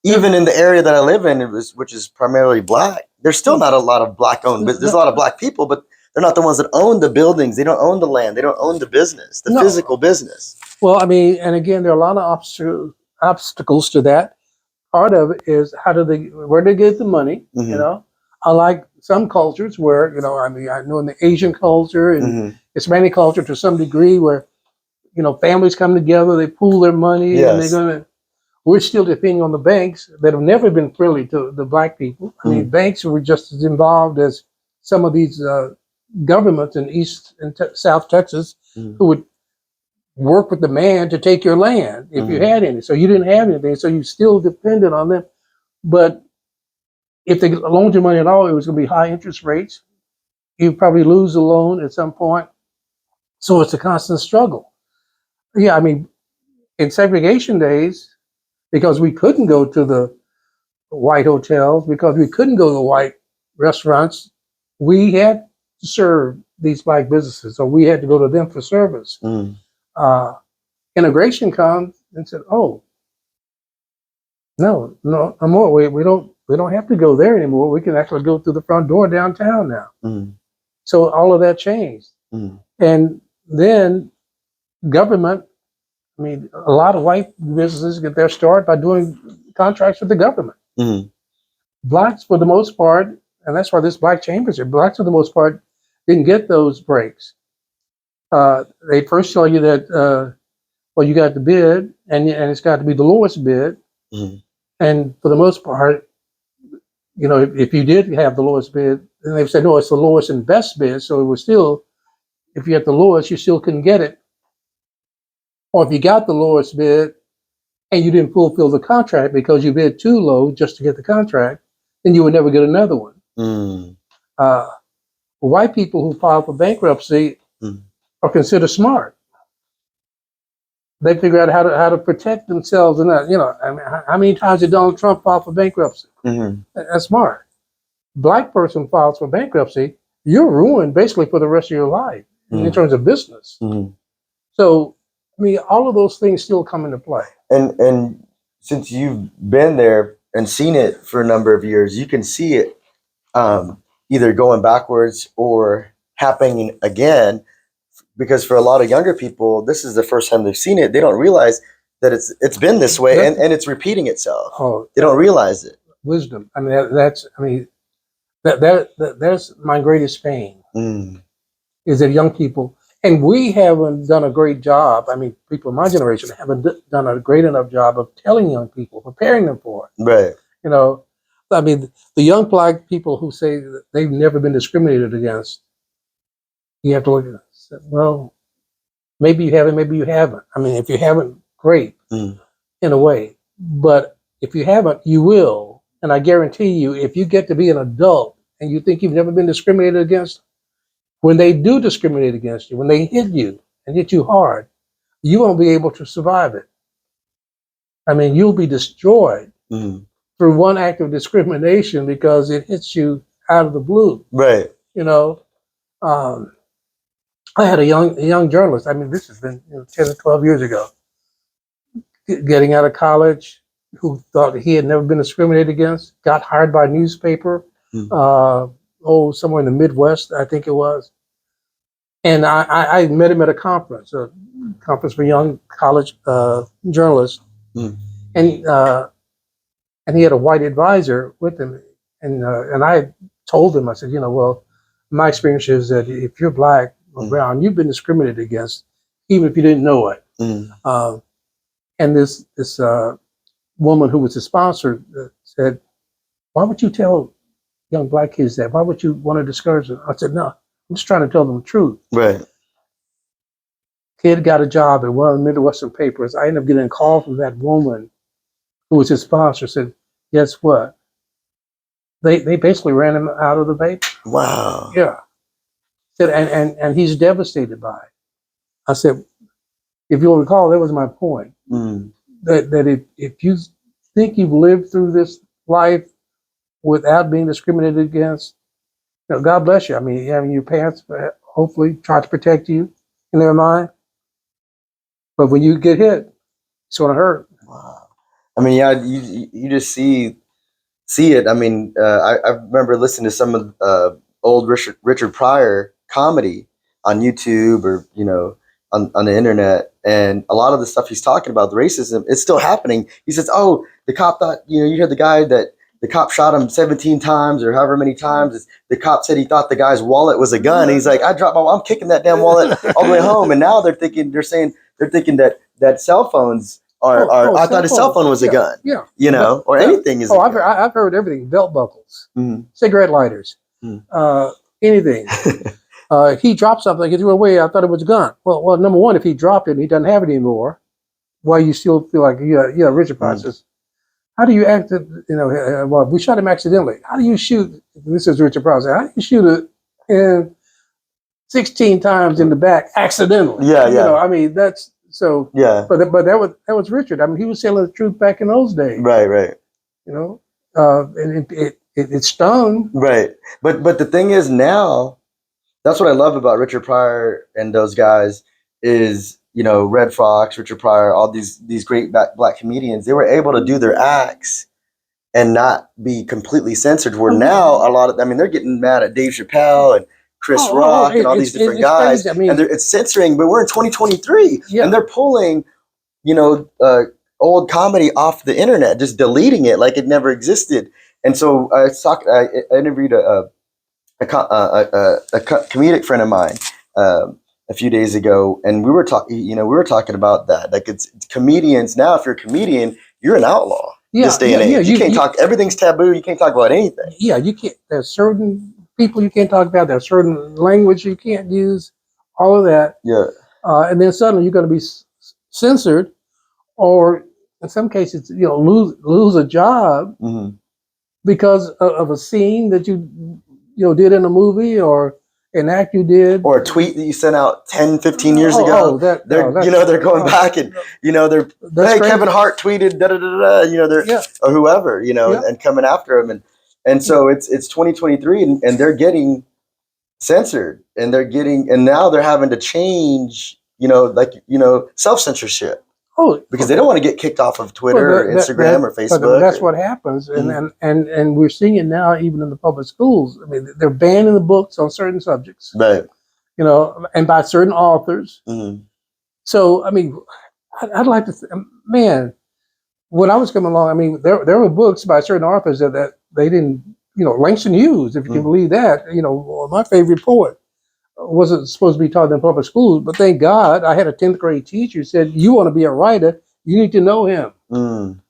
even in the area that I live in, which is primarily Black, there's still not a lot of Black-owned business. There's a lot of Black people, but they're not the ones that own the buildings. They don't own the land. They don't own the business, the physical business. Well, I mean, and again, there are a lot of obstacles to that. Part of it is where do they get the money? You know, unlike some cultures where, you know, I mean, I know in the Asian culture and Hispanic culture to some degree where, you know, families come together, they pool their money, and they're going to. We're still depending on the banks that have never been friendly to the Black people. I mean, banks were just as involved as some of these governments in East and South Texas who would work with the man to take your land if you had any. So you didn't have anything, so you still depended on them. But if they loaned you money at all, it was going to be high interest rates. You'd probably lose the loan at some point. So it's a constant struggle. Yeah, I mean, in segregation days, because we couldn't go to the white hotels, because we couldn't go to the white restaurants, we had to serve these Black businesses, so we had to go to them for service. Integration comes and said, "Oh, no more. We don't have to go there anymore. We can actually go through the front door downtown now." So all of that changed, and then government. I mean, a lot of white businesses get their start by doing contracts with the government. Blacks, for the most part, and that's why this Black Chambers here, Blacks, for the most part, didn't get those breaks. They first tell you that, well, you got the bid, and it's got to be the lowest bid. And for the most part, you know, if you did have the lowest bid, then they said, no, it's the lowest and best bid. So it was still, if you had the lowest, you still couldn't get it. Or if you got the lowest bid and you didn't fulfill the contract because you bid too low just to get the contract, then you would never get another one. White people who file for bankruptcy are considered smart. They figure out how to protect themselves. And you know, I mean, how many times did Donald Trump file for bankruptcy? That's smart. Black person files for bankruptcy, you're ruined basically for the rest of your life in terms of business. So, I mean, all of those things still come into play. And since you've been there and seen it for a number of years, you can see it either going backwards or happening again, because for a lot of younger people, this is the first time they've seen it. They don't realize that it's been this way, and it's repeating itself. Oh, they don't realize it. Wisdom. I mean, that's my greatest pain. Is that young people, and we haven't done a great job. I mean, people in my generation haven't done a great enough job of telling young people, preparing them for it. Right. You know, I mean, the young Black people who say that they've never been discriminated against, you have to look at it. Well, maybe you haven't, maybe you haven't. I mean, if you haven't, great, in a way. But if you haven't, you will. And I guarantee you, if you get to be an adult and you think you've never been discriminated against, when they do discriminate against you, when they hit you and hit you hard, you won't be able to survive it. I mean, you'll be destroyed through one act of discrimination because it hits you out of the blue. Right. You know, I had a young journalist. I mean, this has been 10 or 12 years ago, getting out of college, who thought he had never been discriminated against, got hired by a newspaper, somewhere in the Midwest, I think it was. And I met him at a conference for young college journalists. And he had a white advisor with him. And I told him, I said, well, my experience is that if you're Black or brown, you've been discriminated against, even if you didn't know it. And this woman who was his sponsor said, why would you tell young Black kids that? Why would you want to discourage them? I said, no, I'm just trying to tell them the truth. Right. Kid got a job at one of the Midwestern papers. I ended up getting a call from that woman who was his sponsor, said, guess what? They basically ran him out of the paper. Wow. Yeah. Said, and he's devastated by it. I said, if you'll recall, that was my point. That if you think you've lived through this life without being discriminated against, God bless you. I mean, your parents hopefully try to protect you in their mind. But when you get hit, it's going to hurt. Wow. I mean, yeah, you just see it. I mean, I remember listening to some of old Richard Pryor comedy on YouTube or, on the internet. And a lot of the stuff he's talking about, the racism, it's still happening. He says, oh, the cop thought, you hear the guy that the cop shot him 17 times or however many times. The cop said he thought the guy's wallet was a gun. And he's like, I'm kicking that damn wallet all the way home. And now they're thinking that cell phones are I thought his cell phone was a gun. Yeah. Or anything is. I've heard everything. Belt buckles, cigarette lighters, anything. He dropped something, he threw it away. I thought it was a gun. Well, number one, if he dropped it and he doesn't have it anymore, why you still feel like Richard Pryor says, how do you act? Well, we shot him accidentally. How do you shoot? This is Richard Pryor. How do you shoot it in 16 times in the back accidentally? Yeah. I mean, that's so. Yeah. But that was Richard. I mean, he was telling the truth back in those days. Right. And it stung. Right. But the thing is now, that's what I love about Richard Pryor and those guys is, Red Fox, Richard Pryor, all these great Black comedians, they were able to do their acts and not be completely censored. Where now they're getting mad at Dave Chappelle and Chris Rock and all these different guys. Crazy. I mean, and it's censoring, but we're in 2023 and they're pulling, old comedy off the internet, just deleting it like it never existed. And so I interviewed a comedic friend of mine a few days ago, and we were talking about that. Like it's comedians now. If you're a comedian, you're an outlaw. This day and age, you can't talk. Everything's taboo. You can't talk about anything. Yeah, you can't. There's certain people you can't talk about. There's certain language you can't use. All of that. Yeah. And then suddenly you're going to be censored, or in some cases, lose a job because of a scene that you did in a movie or an act you did, or a tweet that you sent out 10, 15 years ago. They're going back and hey, Kevin Hart tweeted or whoever, and coming after him, and so it's 2023 and they're getting censored and now they're having to change, self-censorship. Oh, because they don't want to get kicked off of Twitter or Instagram or Facebook. But that's what happens, and we're seeing it now even in the public schools. I mean, they're banning the books on certain subjects, right? You know, and by certain authors. So, I mean, I'd like to, man, when I was coming along, I mean, there were books by certain authors that they didn't, you know, Langston Hughes, if you can believe that. You know, my favorite poet wasn't supposed to be taught in public schools, but thank God I had a 10th grade teacher who said, you want to be a writer, you need to know him. You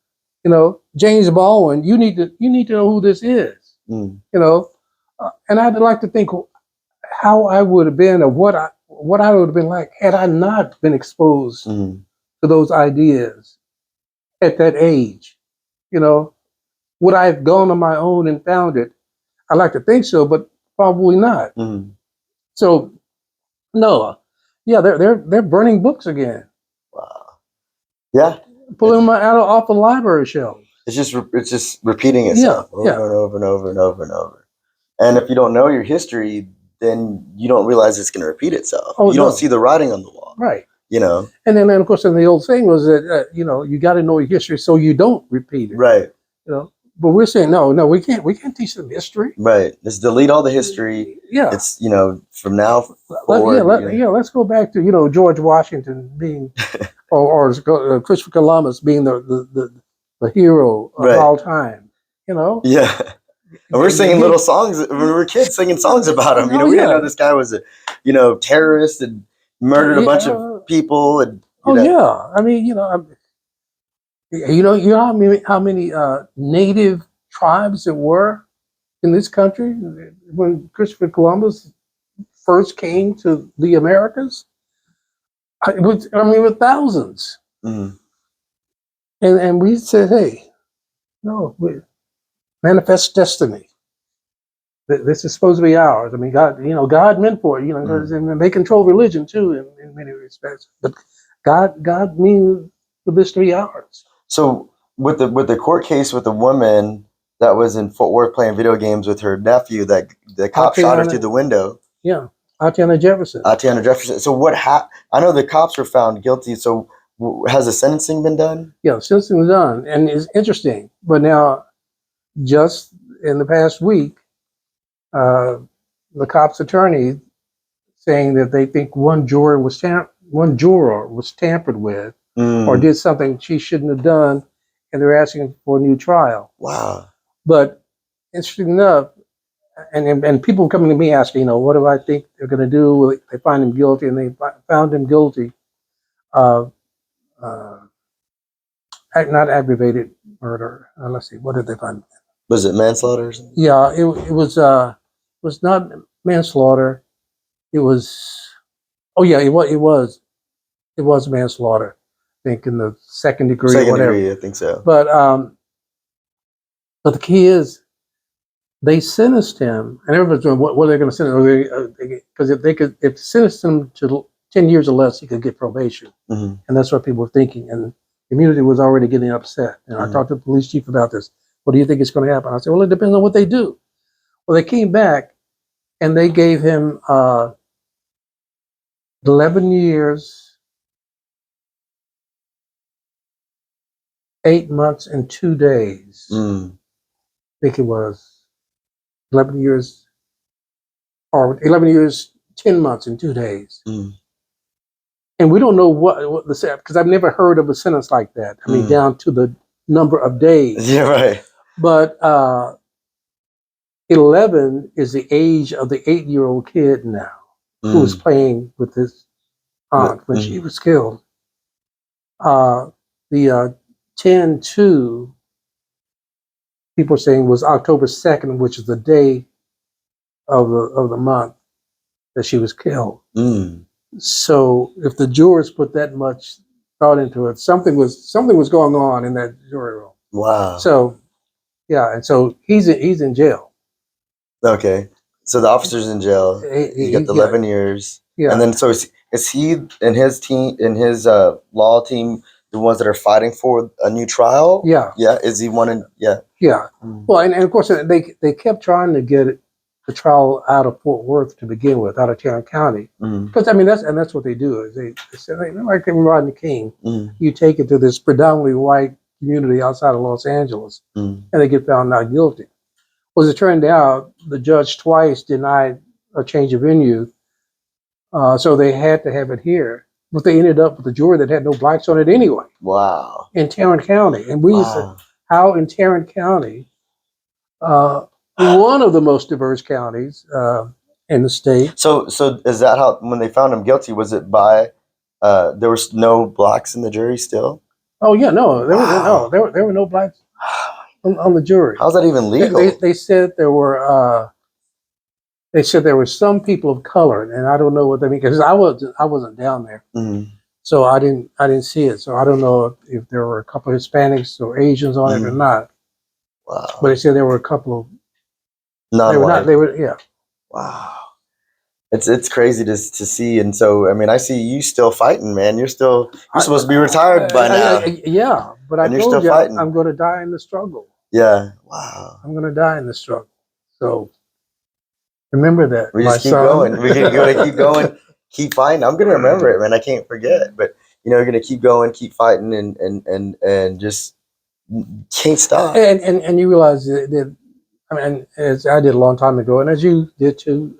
know, James Baldwin, you need to know who this is. You know, and I'd like to think how I would have been, or what I would have been like had I not been exposed to those ideas at that age. You know, would I have gone on my own and found it? I like to think so, but probably not. So, no, yeah, they're burning books again. Wow. Yeah, pulling them out off the library shelf. It's just repeating itself over and over and over and over and over. And if you don't know your history, then you don't realize it's going to repeat itself. You don't see the writing on the wall, right? You know. And then of course, the old thing was that you know, you got to know your history so you don't repeat it, right? You know. But we're saying no, we can't teach them history. Right. Let's delete all the history. Yeah. It's, you know, from now forward. Let's go back to, you know, George Washington being, or Christopher Columbus being the hero of all time. You know. Yeah. And we're singing little songs when we were kids, singing songs about him. You know, we didn't know this guy was a, you know, terrorist and murdered a bunch of people. And I mean, you know how many native tribes there were in this country when Christopher Columbus first came to the Americas? With thousands. And we said, hey, no, manifest destiny. This is supposed to be ours. I mean, God meant for it, you know, and they control religion too in many respects. But God means for this to be ours. So with the court case with the woman that was in Fort Worth playing video games with her nephew, that the cop shot her through the window. Yeah, Atiana Jefferson. So what happened? I know the cops were found guilty. So has the sentencing been done? Yeah, sentencing was done, and it's interesting. But now, just in the past week, the cops' attorney saying that they think one juror was tampered with. Or did something she shouldn't have done, and they're asking for a new trial. Wow! But interesting enough, and people coming to me asking, you know, what do I think they're going to do? They find him guilty, and they found him guilty of not aggravated murder. Let's see, what did they find? Was it manslaughter or something? Yeah, it was not manslaughter. It was. Oh yeah, it was manslaughter. I think in the second degree, I think so. But the key is they sentenced him, and everybody's going, what are they going to sentence him? Because if sentenced him to 10 years or less, he could get probation, and that's what people were thinking. And the community was already getting upset. And I talked to the police chief about this. What do you think is going to happen? I said, well, it depends on what they do. Well, they came back, and they gave him 11 years. 8 months and 2 days. I think it was 11 years, or 11 years, 10 months and 2 days. And we don't know what the sentence, because I've never heard of a sentence like that. I mean, down to the number of days. Yeah, right. But 11 is the age of the 8-year-old kid now, who was playing with his aunt when she was killed. The 10-2, people are saying was October 2nd, which is the day of the month that she was killed. So if the jurors put that much thought into it, something was going on in that jury room. Wow. So yeah, and so he's in jail. Okay, so the officer's in jail. He got the 11 years. Yeah, and then so is he and his team, in his law team, the ones that are fighting for a new trial? Yeah. Yeah. Is he one? Yeah. Well, and of course they kept trying to get the trial out of Fort Worth to begin with, out of Tarrant County. Because I mean, that's what they do. Is they say, like Rodney King, you take it to this predominantly white community outside of Los Angeles, and they get found not guilty. Well, as it turned out, the judge twice denied a change of venue, so they had to have it here. But they ended up with a jury that had no blacks on it anyway. Wow. In Tarrant County. And we said, how in Tarrant County, one of the most diverse counties in the state. So is that how, when they found him guilty, was it by, there was no blacks in the jury still? Oh, yeah, no. There were no blacks on the jury. How's that even legal? They said there were some people of color, and I don't know what they mean, because I wasn't down there, so I didn't see it. So I don't know if there were a couple of Hispanics or Asians on it or not. Wow. But they said there were a couple of non-white. They were yeah. Wow. It's crazy to see, and so I mean, I see you still fighting, man. You're supposed to be retired by now. Yeah, but I told you I'm going to die in the struggle. Yeah. Wow. I'm going to die in the struggle. So remember that. We just keep going. We're going to keep going, keep fighting. I'm going to remember it, man. I can't forget. But you're going to keep going, keep fighting, and just can't stop. And you realize that, I mean, as I did a long time ago, and as you did too.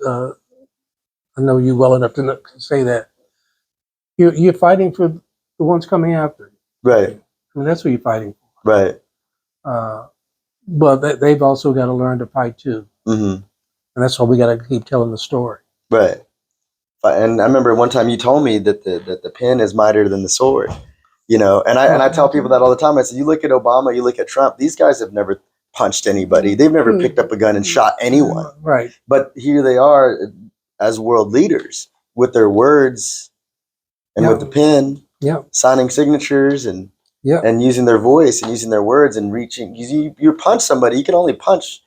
I know you well enough to say that you're fighting for the ones coming after you. Right. I mean, that's what you're fighting for. Right. But they've also got to learn to fight too. And that's why we got to keep telling the story. Right. And I remember one time you told me that the pen is mightier than the sword. And I tell people that all the time. I said, you look at Obama, you look at Trump, these guys have never punched anybody. They've never picked up a gun and shot anyone. Right. But here they are as world leaders with their words and with the pen, signing signatures and using their voice and using their words and reaching. You punch somebody, you can only punch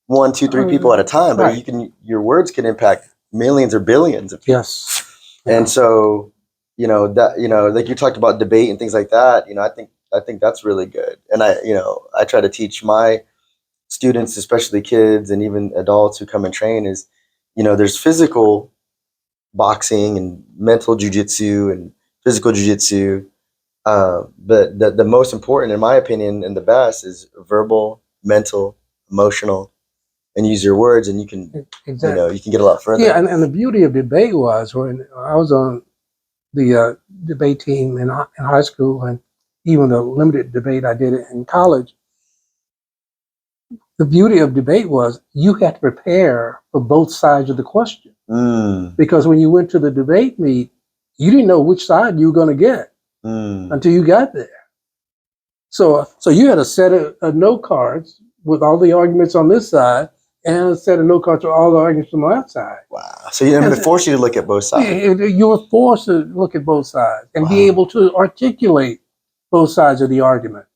1, 2, 3 people at a time, but your words can impact millions or billions of people. Yes. And so, like you talked about debate and things like that, I think that's really good. And I try to teach my students, especially kids and even adults who come and train, is there's physical boxing and mental jiu-jitsu and physical jiu-jitsu. But the most important, in my opinion, and the best is verbal, mental, emotional, and use your words, and you can, you can get a lot further. Yeah, and the beauty of debate was when I was on the debate team in high school, and even the limited debate I did in college. The beauty of debate was you had to prepare for both sides of the question. Because when you went to the debate meet, you didn't know which side you were going to get until you got there. So you had a set of note cards with all the arguments on this side and a set of note cards with all the arguments on that side. Wow. So they forced you to look at both sides. You were forced to look at both sides and be able to articulate both sides of the argument,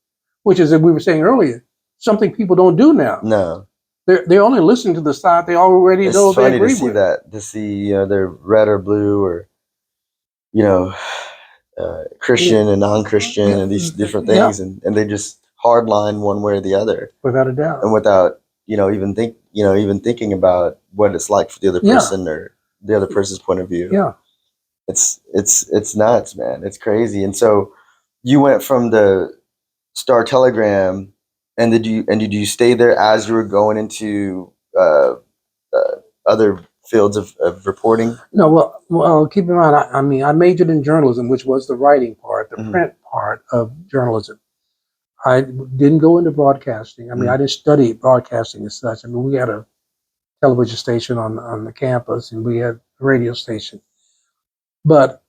which is, as we were saying earlier, something people don't do now. No. They only listen to the side they already know they agree with. It's funny to see they're red or blue or, Christian and non-Christian and these different things. And they just hardline one way or the other. Without a doubt. And without, even thinking about what it's like for the other person or the other person's point of view. Yeah. It's nuts, man. It's crazy. And so you went from the Star Telegram, and did you stay there as you were going into other fields of reporting? No, well, keep in mind, I majored in journalism, which was the writing part, the print part of journalism. I didn't go into broadcasting. I mean, I didn't study broadcasting as such. I mean, we had a television station on the campus, and we had a radio station. But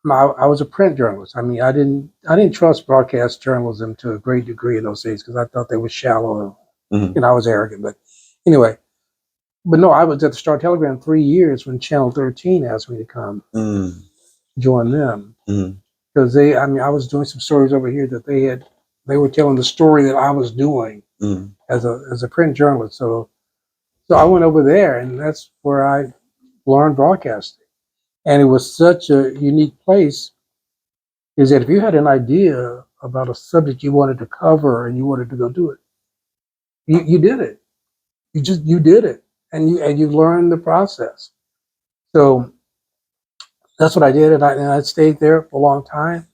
I was a print journalist. I mean, I didn't trust broadcast journalism to a great degree in those days because I thought they were shallow and I was arrogant. But anyway, no, I was at the Star Telegram 3 years when Channel 13 asked me to come join them because I was doing some stories over here that they were telling the story that I was doing as a print journalist. So I went over there, and that's where I learned broadcasting. And it was such a unique place, is that if you had an idea about a subject you wanted to cover and you wanted to go do it, you did it. You did it. and you learn the process. So that's what I did, and I stayed there for a long time.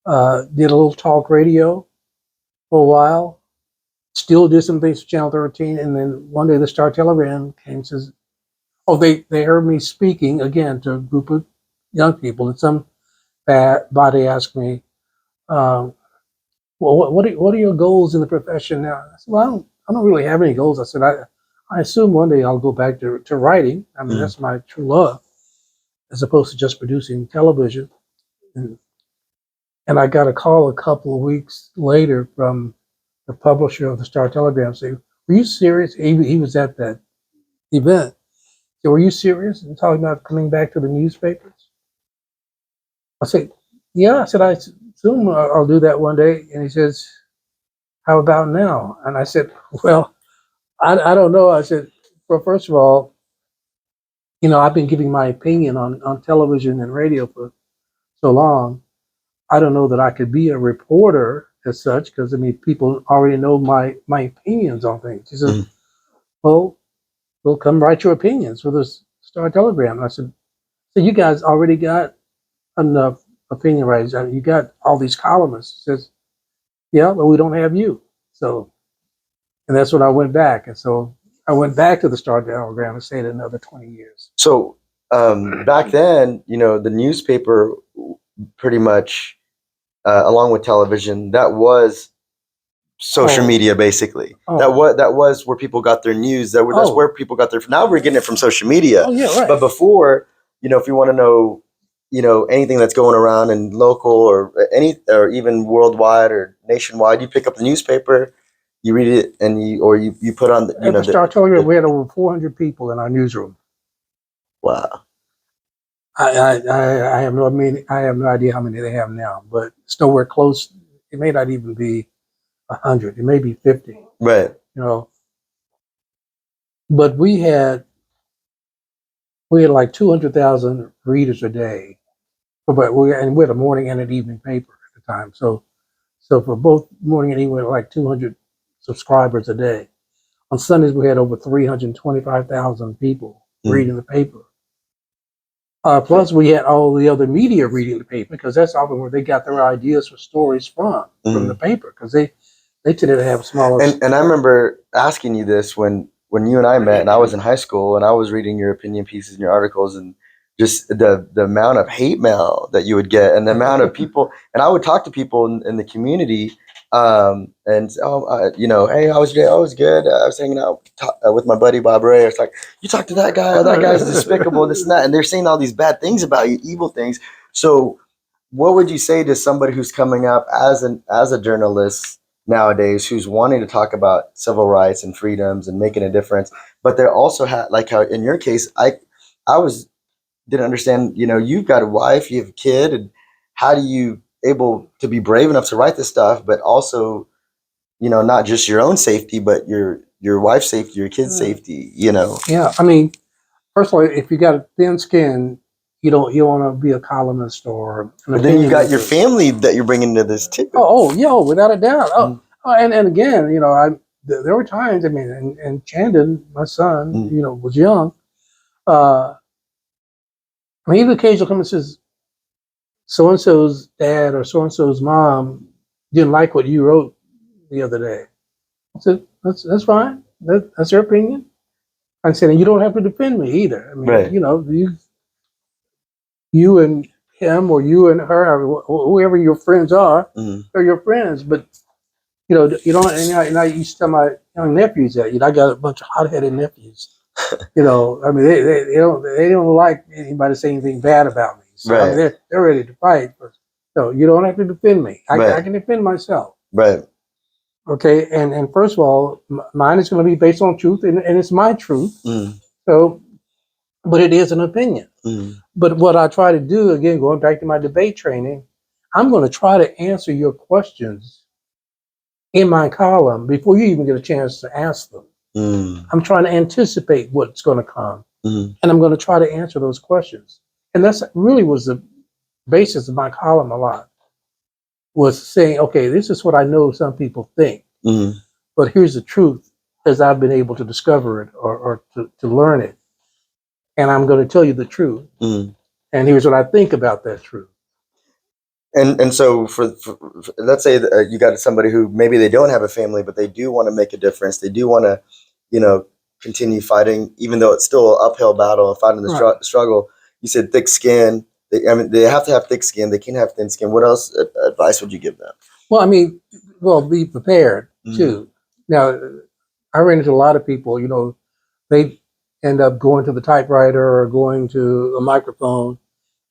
Did a little talk radio for a while. Still did some things for Channel 13, and then one day the Star Telegram came and says, "Oh, they heard me speaking again to a group of young people, and somebody asked me, well, what are your goals in the profession now?" I said, "Well, I don't really have any goals." I said, I assume one day I'll go back to writing. I mean, that's my true love, as opposed to just producing television." And I got a call a couple of weeks later from the publisher of the Star Telegram saying, "Were you serious?" He was at that event. So, "Were you serious in talking about coming back to the newspapers?" I said, "Yeah." I said, "I assume I'll do that one day." And he says, "How about now?" And I said, "Well, I don't know." I said, "Well, first of all, I've been giving my opinion on television and radio for so long. I don't know that I could be a reporter as such, because I mean, people already know my opinions on things." He said, "Well, come write your opinions for the Star Telegram." And I said, "So you guys already got enough opinion writers? I mean, you got all these columnists." He says, "Yeah, but we don't have you." So, and that's when I went back. And so I went back to the Star Telegram and stayed another 20 years. So back then, the newspaper pretty much, along with television, that was social media, basically. That was where people got their news. That's where people got their. Now we're getting it from social media. Oh, yeah, right. But before, if you want to know, anything that's going around in local or even worldwide or nationwide, you pick up the newspaper, you read it, and you put on At the Star Telegram, we had over 400 people in our newsroom. Wow. I have no idea how many they have now, but it's nowhere close. It may not even be 100. It may be 50. Right. But we had like 200,000 readers a day, but we had a morning and an evening paper at the time. So for both morning and evening, we had like 200 subscribers a day. On Sundays, we had over 325,000 people reading the paper. Plus, we had all the other media reading the paper, because that's often where they got their ideas for stories from the paper, because they tended to have smaller. And I remember asking you this when you and I met, and I was in high school, and I was reading your opinion pieces and your articles, and just the amount of hate mail that you would get, and the amount of people. And I would talk to people in the community, and hey, how was your day? Oh, it was good. I was hanging out with my buddy Bob Ray. It's like, you talk to that guy. Oh, that guy's despicable. This and that, and they're saying all these bad things about you, evil things. So, what would you say to somebody who's coming up as a journalist nowadays, who's wanting to talk about civil rights and freedoms and making a difference, but they're also like how in your case, I didn't understand, you've got a wife, you have a kid, and how do you able to be brave enough to write this stuff, but also, not just your own safety, but your wife's safety, your kid's safety, Yeah, I mean, first of all, if you got a thin skin, you don't want to be a columnist or. But then you got your family that you're bringing into this too. Yeah, without a doubt. And again, there were times. I mean, and Chandon, my son, was young. I mean, he would occasionally come and says, "So and so's dad or so and so's mom didn't like what you wrote the other day." I said, "That's fine. That's their opinion." I said, "And you don't have to defend me either. I mean, right. You and him, or you and her, or whoever your friends are, they're your friends. But you don't." And I used to tell my young nephews that. I got a bunch of hot-headed nephews. I mean, they don't like anybody to say anything bad about me. So right. I mean, they're ready to fight. But so you don't have to defend me. I can defend myself. Right. Okay. And first of all, mine is going to be based on truth, and it's my truth. So, but it is an opinion. But what I try to do, again, going back to my debate training, I'm going to try to answer your questions in my column before you even get a chance to ask them. I'm trying to anticipate what's going to come, and I'm going to try to answer those questions. And that's really was the basis of my column a lot, was saying, okay, this is what I know some people think, but here's the truth. as I've been able to discover it or to learn it. And I'm going to tell you the truth. Mm. And here's what I think about that truth. And so for let's say that, you got somebody who maybe they don't have a family, but they do want to make a difference. They do want to, continue fighting, even though it's still an uphill battle, fighting the struggle. You said thick skin. They have to have thick skin. They can't have thin skin. What else advice would you give them? Well, be prepared too. Now, I ran into a lot of people, they end up going to the typewriter or going to a microphone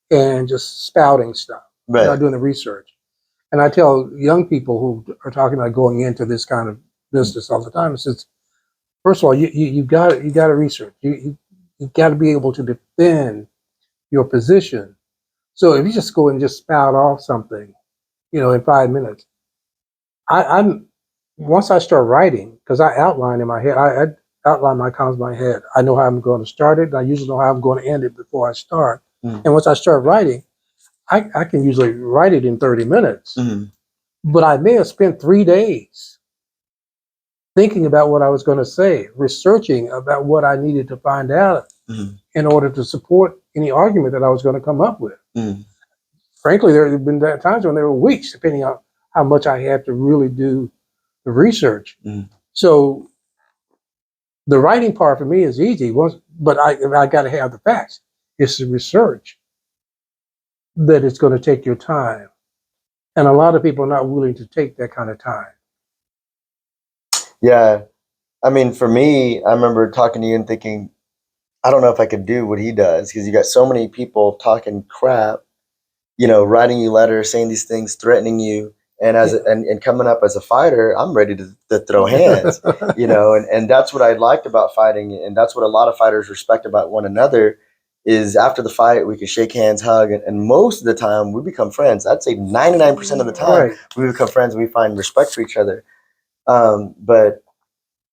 and just spouting stuff, not doing the research. And I tell young people who are talking about going into this kind of business all the time, it says, first of all, you got to research. You got to be able to defend your position. So if you just go and just spout off something, in 5 minutes, I'm once I start writing, because I outline in my head, I outline my comments in my head. I know how I'm going to start it. And I usually know how I'm going to end it before I start. And once I start writing, I can usually write it in 30 minutes. But I may have spent 3 days thinking about what I was going to say, researching about what I needed to find out in order to support any argument that I was going to come up with. Frankly, there have been times when there were weeks, depending on how much I had to really do the research. So the writing part for me is easy, but I got to have the facts. It's the research that it's going to take your time. And a lot of people are not willing to take that kind of time. Yeah. I mean, for me, I remember talking to you and thinking, I don't know if I could do what he does, because you got so many people talking crap, writing you letters, saying these things, threatening you. And and coming up as a fighter, I'm ready to throw hands, and that's what I liked about fighting. And that's what a lot of fighters respect about one another is after the fight, we can shake hands, hug, and most of the time we become friends. I'd say 99% of the time we become friends and we find respect for each other. But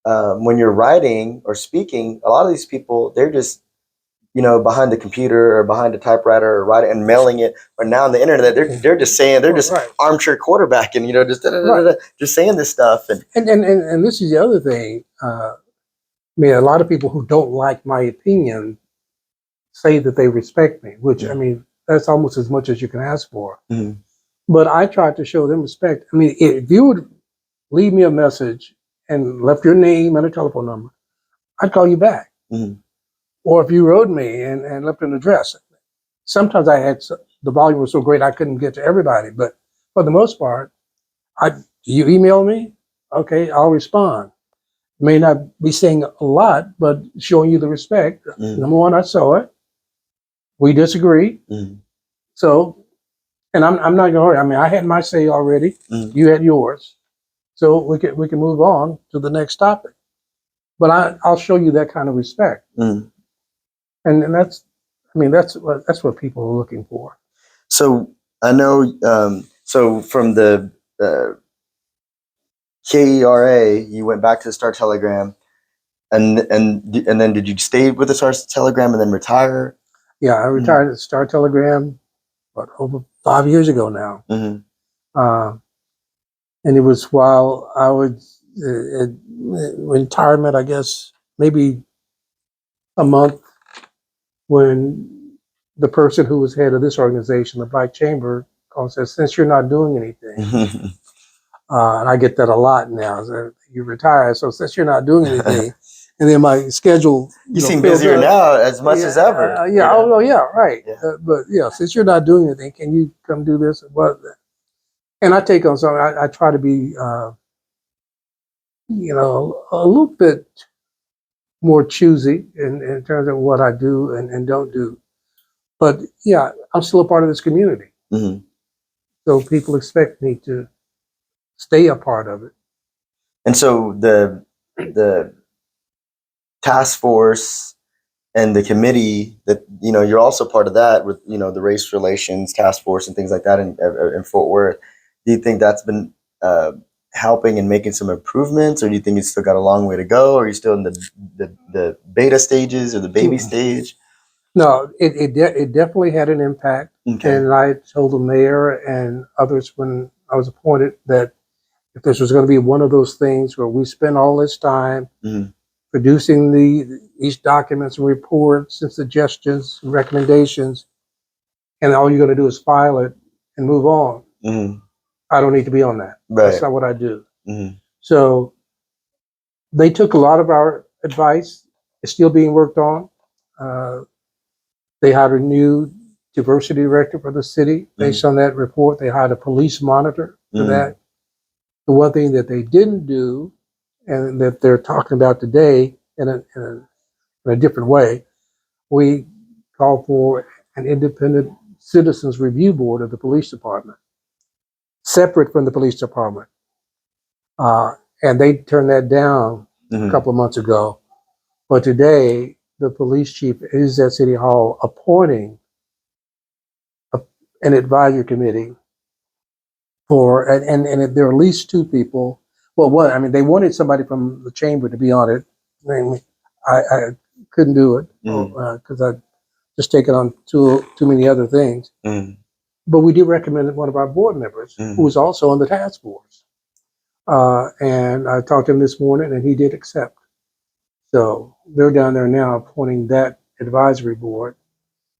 when you're writing or speaking, a lot of these people, they're just, behind the computer or behind a typewriter or writing and mailing it. Or now on the internet, they're just saying, they're just armchair quarterbacking, just saying this stuff. And this is the other thing. A lot of people who don't like my opinion say that they respect me, which that's almost as much as you can ask for. But I try to show them respect. If you would leave me a message and left your name and a telephone number, I'd call you back. Or if you wrote me and left an address, sometimes the volume was so great I couldn't get to everybody. But for the most part, you email me, okay, I'll respond. May not be saying a lot, but showing you the respect. Number one, I saw it. We disagree. So, and I'm not going to worry. I had my say already. You had yours. So we can move on to the next topic. But I'll show you that kind of respect. And that's what people are looking for. So I know, so from the KERA, you went back to the Star Telegram, and then did you stay with the Star Telegram and then retire? Yeah, I retired at the Star Telegram, over 5 years ago now. And it was while I was in retirement, I guess, maybe a month, when the person who was head of this organization, the Black Chamber, called and said, since you're not doing anything, and I get that a lot now, so you retire, so since you're not doing anything, and then my schedule... You seem busier now as much as ever. Right. But since you're not doing anything, can you come do this? And I take on something, I try to be, a little bit more choosy in terms of what I do and don't do. But I'm still a part of this community. So people expect me to stay a part of it. And so the task force and the committee that, you're also part of that with, the race relations task force and things like that in Fort Worth. Do you think that's been helping and making some improvements, or do you think it's still got a long way to go? Or are you still in the beta stages or the baby stage? No, it definitely had an impact. Okay. And I told the mayor and others when I was appointed that if this was going to be one of those things where we spend all this time producing these documents and reports and suggestions and recommendations, and all you're going to do is file it and move on, I don't need to be on that. Right. That's not what I do. So they took a lot of our advice. It's still being worked on. They hired a new diversity director for the city. Based on that report, they hired a police monitor for that. The one thing that they didn't do, and that they're talking about today in a different way, we called for an independent citizens review board of the police department, separate from the police department. And they turned that down a couple of months ago. But today, the police chief is at City Hall appointing an advisory committee for, and there are at least two people. Well, one, I mean, they wanted somebody from the chamber to be on it. I couldn't do it because I just taken on too many other things. But we did recommend one of our board members who was also on the task force. And I talked to him this morning, and he did accept. So they're down there now appointing that advisory board,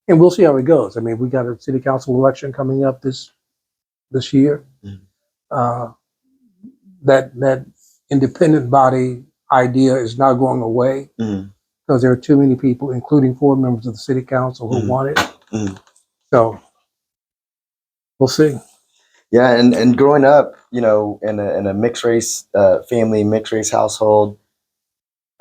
and we'll see how it goes. I mean, we got a city council election coming up this year. That independent body idea is not going away because there are too many people, including 4 members of the city council, who want it. So we'll see. Yeah, and growing up, you know, in a mixed race family, mixed race household,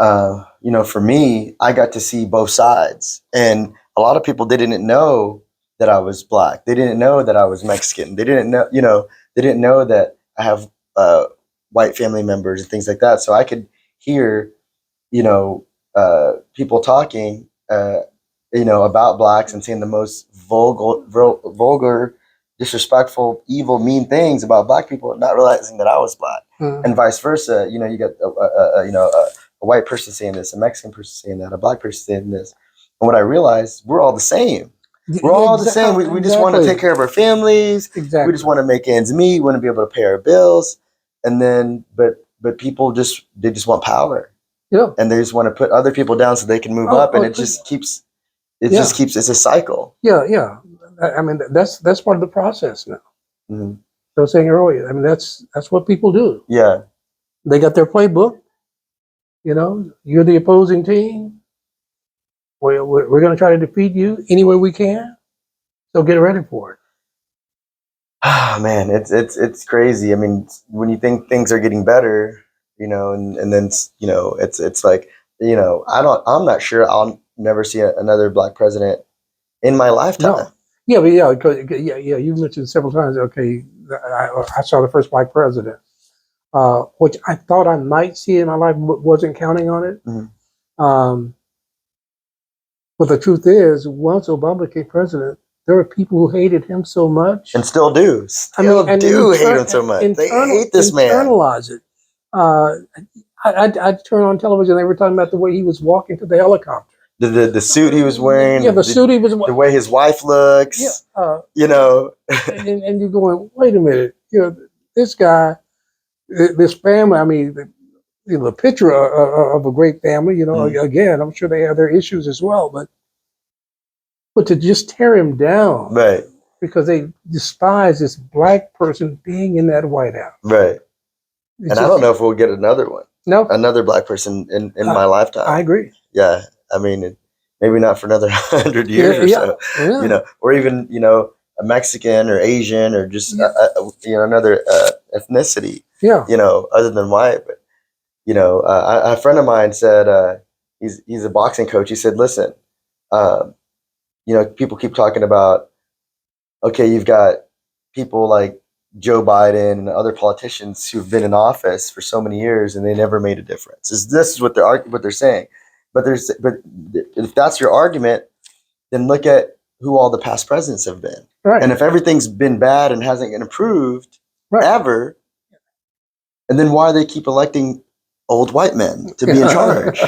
you know, for me, I got to see both sides, and a lot of people didn't know that I was Black. They didn't know that I was Mexican. They didn't know, you know, they didn't know that I have white family members and things like that. So I could hear, you know, people talking, you know, about Blacks and saying the most vulgar, disrespectful, evil, mean things about Black people, not realizing that I was Black, and vice versa. You know, you got a white person saying this, a Mexican person saying that, a Black person saying this, and what I realized, we're all the same. We're all the same. We just want to take care of our families. Exactly. We just want to make ends meet. We want to be able to pay our bills, and then, but people just want power. Yeah. And they just want to put other people down so they can move up, and it just keeps. It's a cycle. Yeah, yeah. I mean, that's part of the process now. So I was saying earlier, I mean, that's what people do. Yeah. They got their playbook. You know, you're the opposing team. We're going to try to defeat you any way we can. So get ready for it. Ah, man, it's crazy. I mean, when you think things are getting better, you know, and then, you know, it's like, you know, I'm not sure I'll never see another Black president in my lifetime. No. Yeah, but yeah, you mentioned several times. Okay, I saw the first Black president, which I thought I might see in my life, but wasn't counting on it. But the truth is, once Obama became president, there were people who hated him so much, and still do. Hate him so much. They hate this man. Internalize it. I'd turn on television. They were talking about the way he was walking to the helicopter. The suit he was wearing. Yeah, the suit he was wearing. The way his wife looks. Yeah. You know. and you're going, wait a minute. You know, this guy, this family. I mean, the picture of a great family. You know, again, I'm sure they have their issues as well, but to just tear him down, right? Because they despise this Black person being in that White House, right? And I don't know if we'll get another one. No, another Black person in my lifetime. I agree. Yeah, I mean, maybe not for another 100 years or so. Yeah. You know, or even, you know, a Mexican or Asian or just you know, another ethnicity. Yeah. You know, other than white. But you know, a friend of mine said he's a boxing coach. He said, listen, you know, people keep talking about, okay, you've got people like Joe Biden and other politicians who've been in office for so many years and they never made a difference. This is what they're saying. But if that's your argument, then look at who all the past presidents have been. Right. And if everything's been bad and hasn't improved ever, and then why they keep electing old white men to be in charge?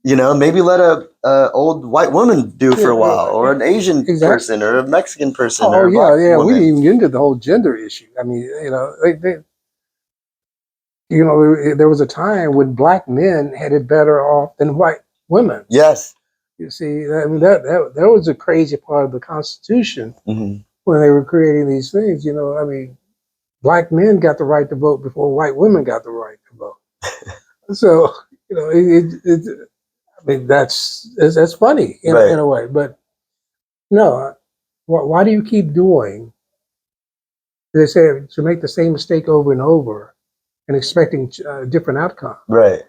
You know, maybe let a old white woman do it for a while, or an Asian person, or a Mexican person. Oh, or a Black woman. We didn't even get into the whole gender issue. I mean, you know, You know, there was a time when black men had it better off than white women. Yes. You see, I mean, that was a crazy part of the Constitution Mm-hmm. when they were creating these things. You know, I mean, black men got the right to vote before white women got the right to vote. So, you know, I mean, that's funny in a way. But no, why do you keep doing? They say to make the same mistake over and over and expecting a different outcome. Right.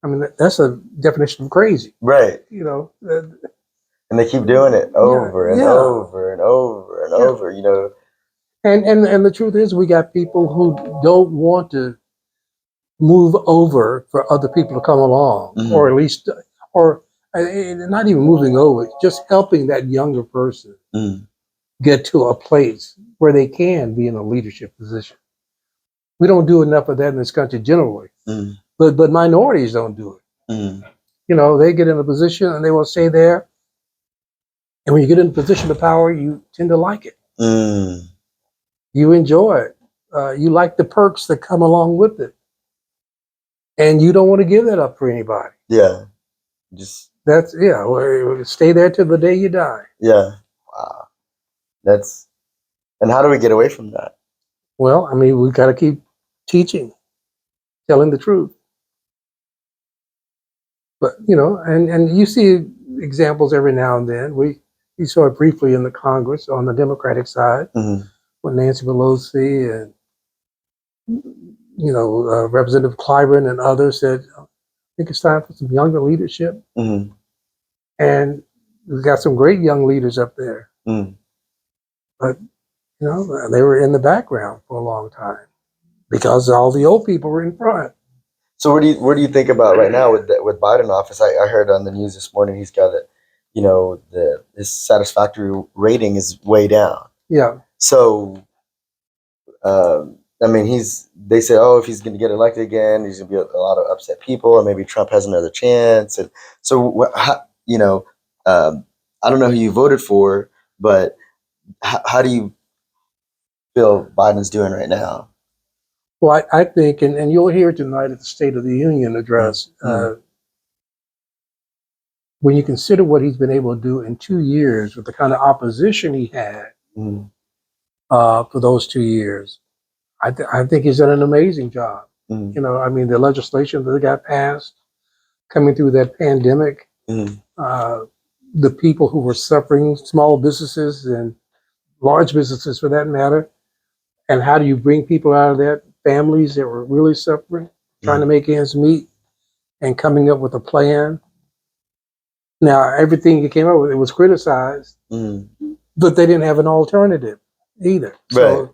I mean, that's a definition of crazy. Right. You know. And they keep doing it over and over and over and over. You know. And the truth is, we got people who don't want to move over for other people to come along, or at least, or not even moving over, just helping that younger person get to a place where they can be in a leadership position. We don't do enough of that in this country generally, but minorities don't do it. You know, they get in a position and they will stay there. And when you get in a position of power, you tend to like it. You enjoy it. You like the perks that come along with it. And you don't want to give that up for anybody. Yeah. Stay there till the day you die. Yeah. Wow. And how do we get away from that? Well, I mean, we've got to keep teaching, telling the truth. But, you know, and you see examples every now and then. We saw it briefly in the Congress on the Democratic side when Nancy Pelosi and, you know, Representative Clyburn and others said, I think it's time for some younger leadership. And we've got some great young leaders up there. But, you know, they were in the background for a long time because all the old people were in front. So what do you think about right now with Biden office? I heard on the news this morning he's got it, you know, his satisfactory rating is way down. Yeah. So, I mean, they say, oh, if he's going to get elected again, there's going to be a lot of upset people, and maybe Trump has another chance. And so, you know, I don't know who you voted for, but how do you feel Biden's doing right now? Well, I think, and you'll hear tonight at the State of the Union address, when you consider what he's been able to do in 2 years with the kind of opposition he had for those 2 years, I think he's done an amazing job. You know, I mean, the legislation that got passed coming through that pandemic, the people who were suffering, small businesses and large businesses for that matter, and how do you bring people out of that? Families that were really suffering, trying to make ends meet, and coming up with a plan. Now, everything he came up with, it was criticized, but they didn't have an alternative either. Right.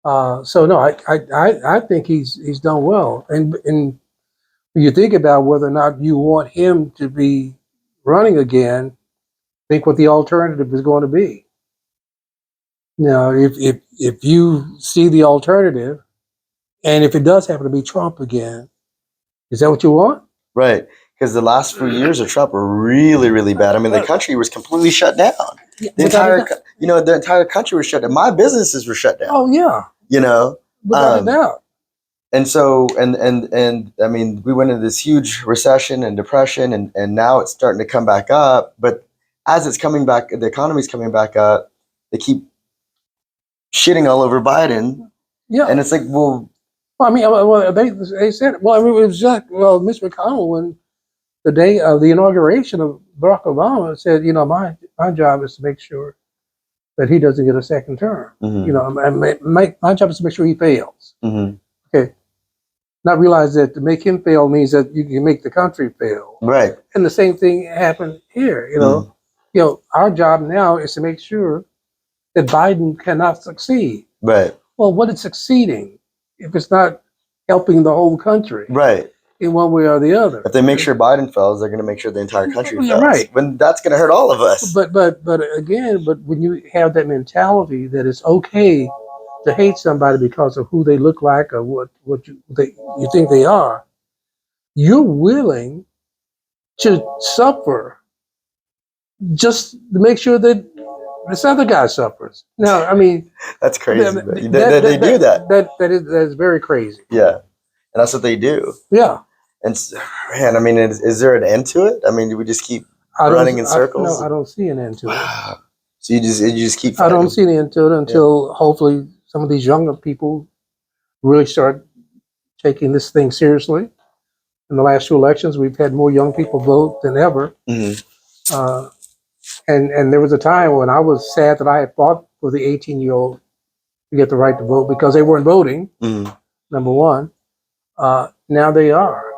So no, I think he's done well. And when you think about whether or not you want him to be running again, think what the alternative is going to be. Now, if you see the alternative, and if it does happen to be Trump again, is that what you want? Right. Because the last few years of Trump were really, really bad. I mean, the country was completely shut down. The entire country was shut down. My businesses were shut down. Oh yeah. You know, without a doubt. And so, and I mean, we went into this huge recession and depression, and now it's starting to come back up. But as it's coming back, the economy's coming back up. They keep shitting all over Biden. Yeah. And it's like, well, I mean, they said, well, I mean, it was just, Mitch McConnell, when the day of the inauguration of Barack Obama, said, you know, my job is to make sure that he doesn't get a second term. You know, my job is to make sure he fails. Okay. Not realize that to make him fail means that you can make the country fail. Right. And the same thing happened here. You know, our job now is to make sure that Biden cannot succeed. Right. Well, what is succeeding if it's not helping the whole country? Right. In one way or the other. If they make sure Biden fails, they're going to make sure the entire country fails. Right. When that's going to hurt all of us. But again, when you have that mentality that it's okay to hate somebody because of who they look like or what you think they are, you're willing to suffer just to make sure that this other guy suffers. Now, I mean, that's crazy. They do that. That is very crazy. Yeah. and that's what they do. Yeah. And man, I mean, is there an end to it? I mean, do we just keep running in circles? No, I don't see an end to it. So you just keep fighting. I don't see an end to it until hopefully some of these younger people really start taking this thing seriously. In the last 2 elections, we've had more young people vote than ever. And there was a time when I was sad that I had fought for the 18-year-old to get the right to vote because they weren't voting, number one. Now they are.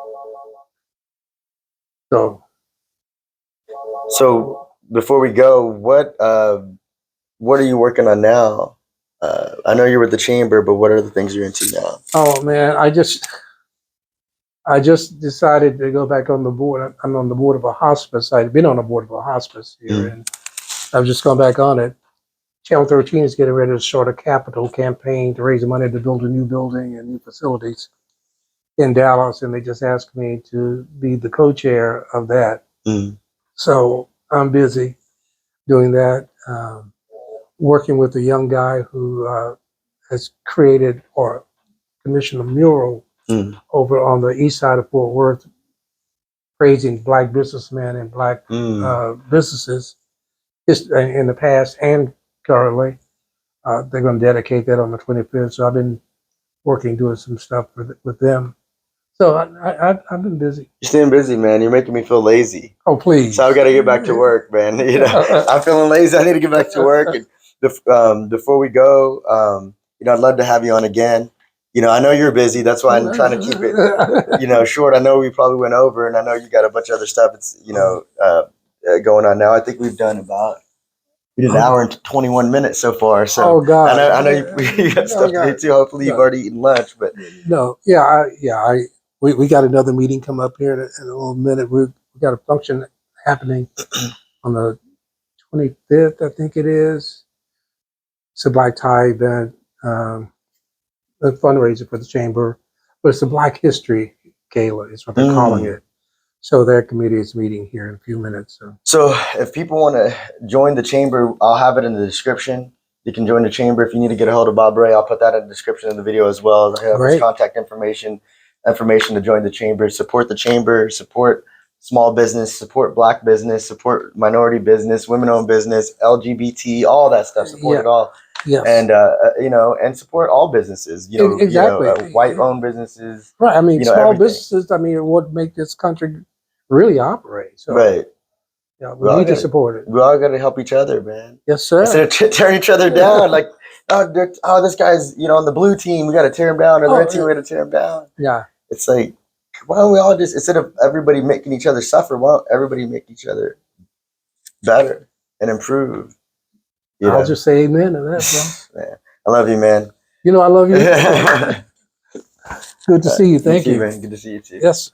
So before we go, what are you working on now? I know you're with the chamber, but what are the things you're into now? Oh man, I just decided to go back on the board. I'm on the board of a hospice. I'd been on the board of a hospice here, and I've just gone back on it. Channel 13 is getting ready to start a capital campaign to raise money to build a new building and new facilities in Dallas, and they just asked me to be the co-chair of that. So I'm busy doing that, working with a young guy who has created or commissioned a mural over on the east side of Fort Worth, praising Black businessmen and Black businesses in the past and currently. They're going to dedicate that on the 25th. So I've been working, doing some stuff with them. So I've been busy. You're staying busy, man. You're making me feel lazy. Oh, please. So I've got to get back to work, man. You know, I'm feeling lazy. I need to get back to work. And before we go, you know, I'd love to have you on again. You know, I know you're busy. That's why I'm trying to keep it, you know, short. I know we probably went over, and I know you got a bunch of other stuff. It's, you know, going on now. I think we did an hour and 21 minutes so far. So God, I know you got stuff to do too. Hopefully you've already eaten lunch, but we got another meeting come up here in a little minute. We got a function happening on the 25th, I think it is. It's a black tie event, a fundraiser for the chamber, but it's a Black History Gala is what they're calling it. So their committee is meeting here in a few minutes. So if people want to join the chamber, I'll have it in the description. You can join the chamber. If you need to get a hold of Bob Ray, I'll put that in the description of the video as well. I have his contact information to join the chamber. Support the chamber, support small business, support Black business, support minority business, women-owned business, LGBT, all that stuff. Support it all. Yes. And you know, and support all businesses. You know, exactly. You know, white-owned businesses. Right. I mean, you know, small businesses. I mean, what make this country really operate. So, right. Yeah, we need to support it. We all got to help each other, man. Yes, sir. Instead of tearing each other down, like, oh, this guy's, you know, on the blue team, we got to tear him down, or the red team, we got to tear him down. Yeah. It's like, why don't we all just, instead of everybody making each other suffer, why don't everybody make each other better and improve? You know? I'll just say amen to that, bro. Man, I love you, man. You know, I love you. Good to see you. Thank you, man. Good to see you too. Yes.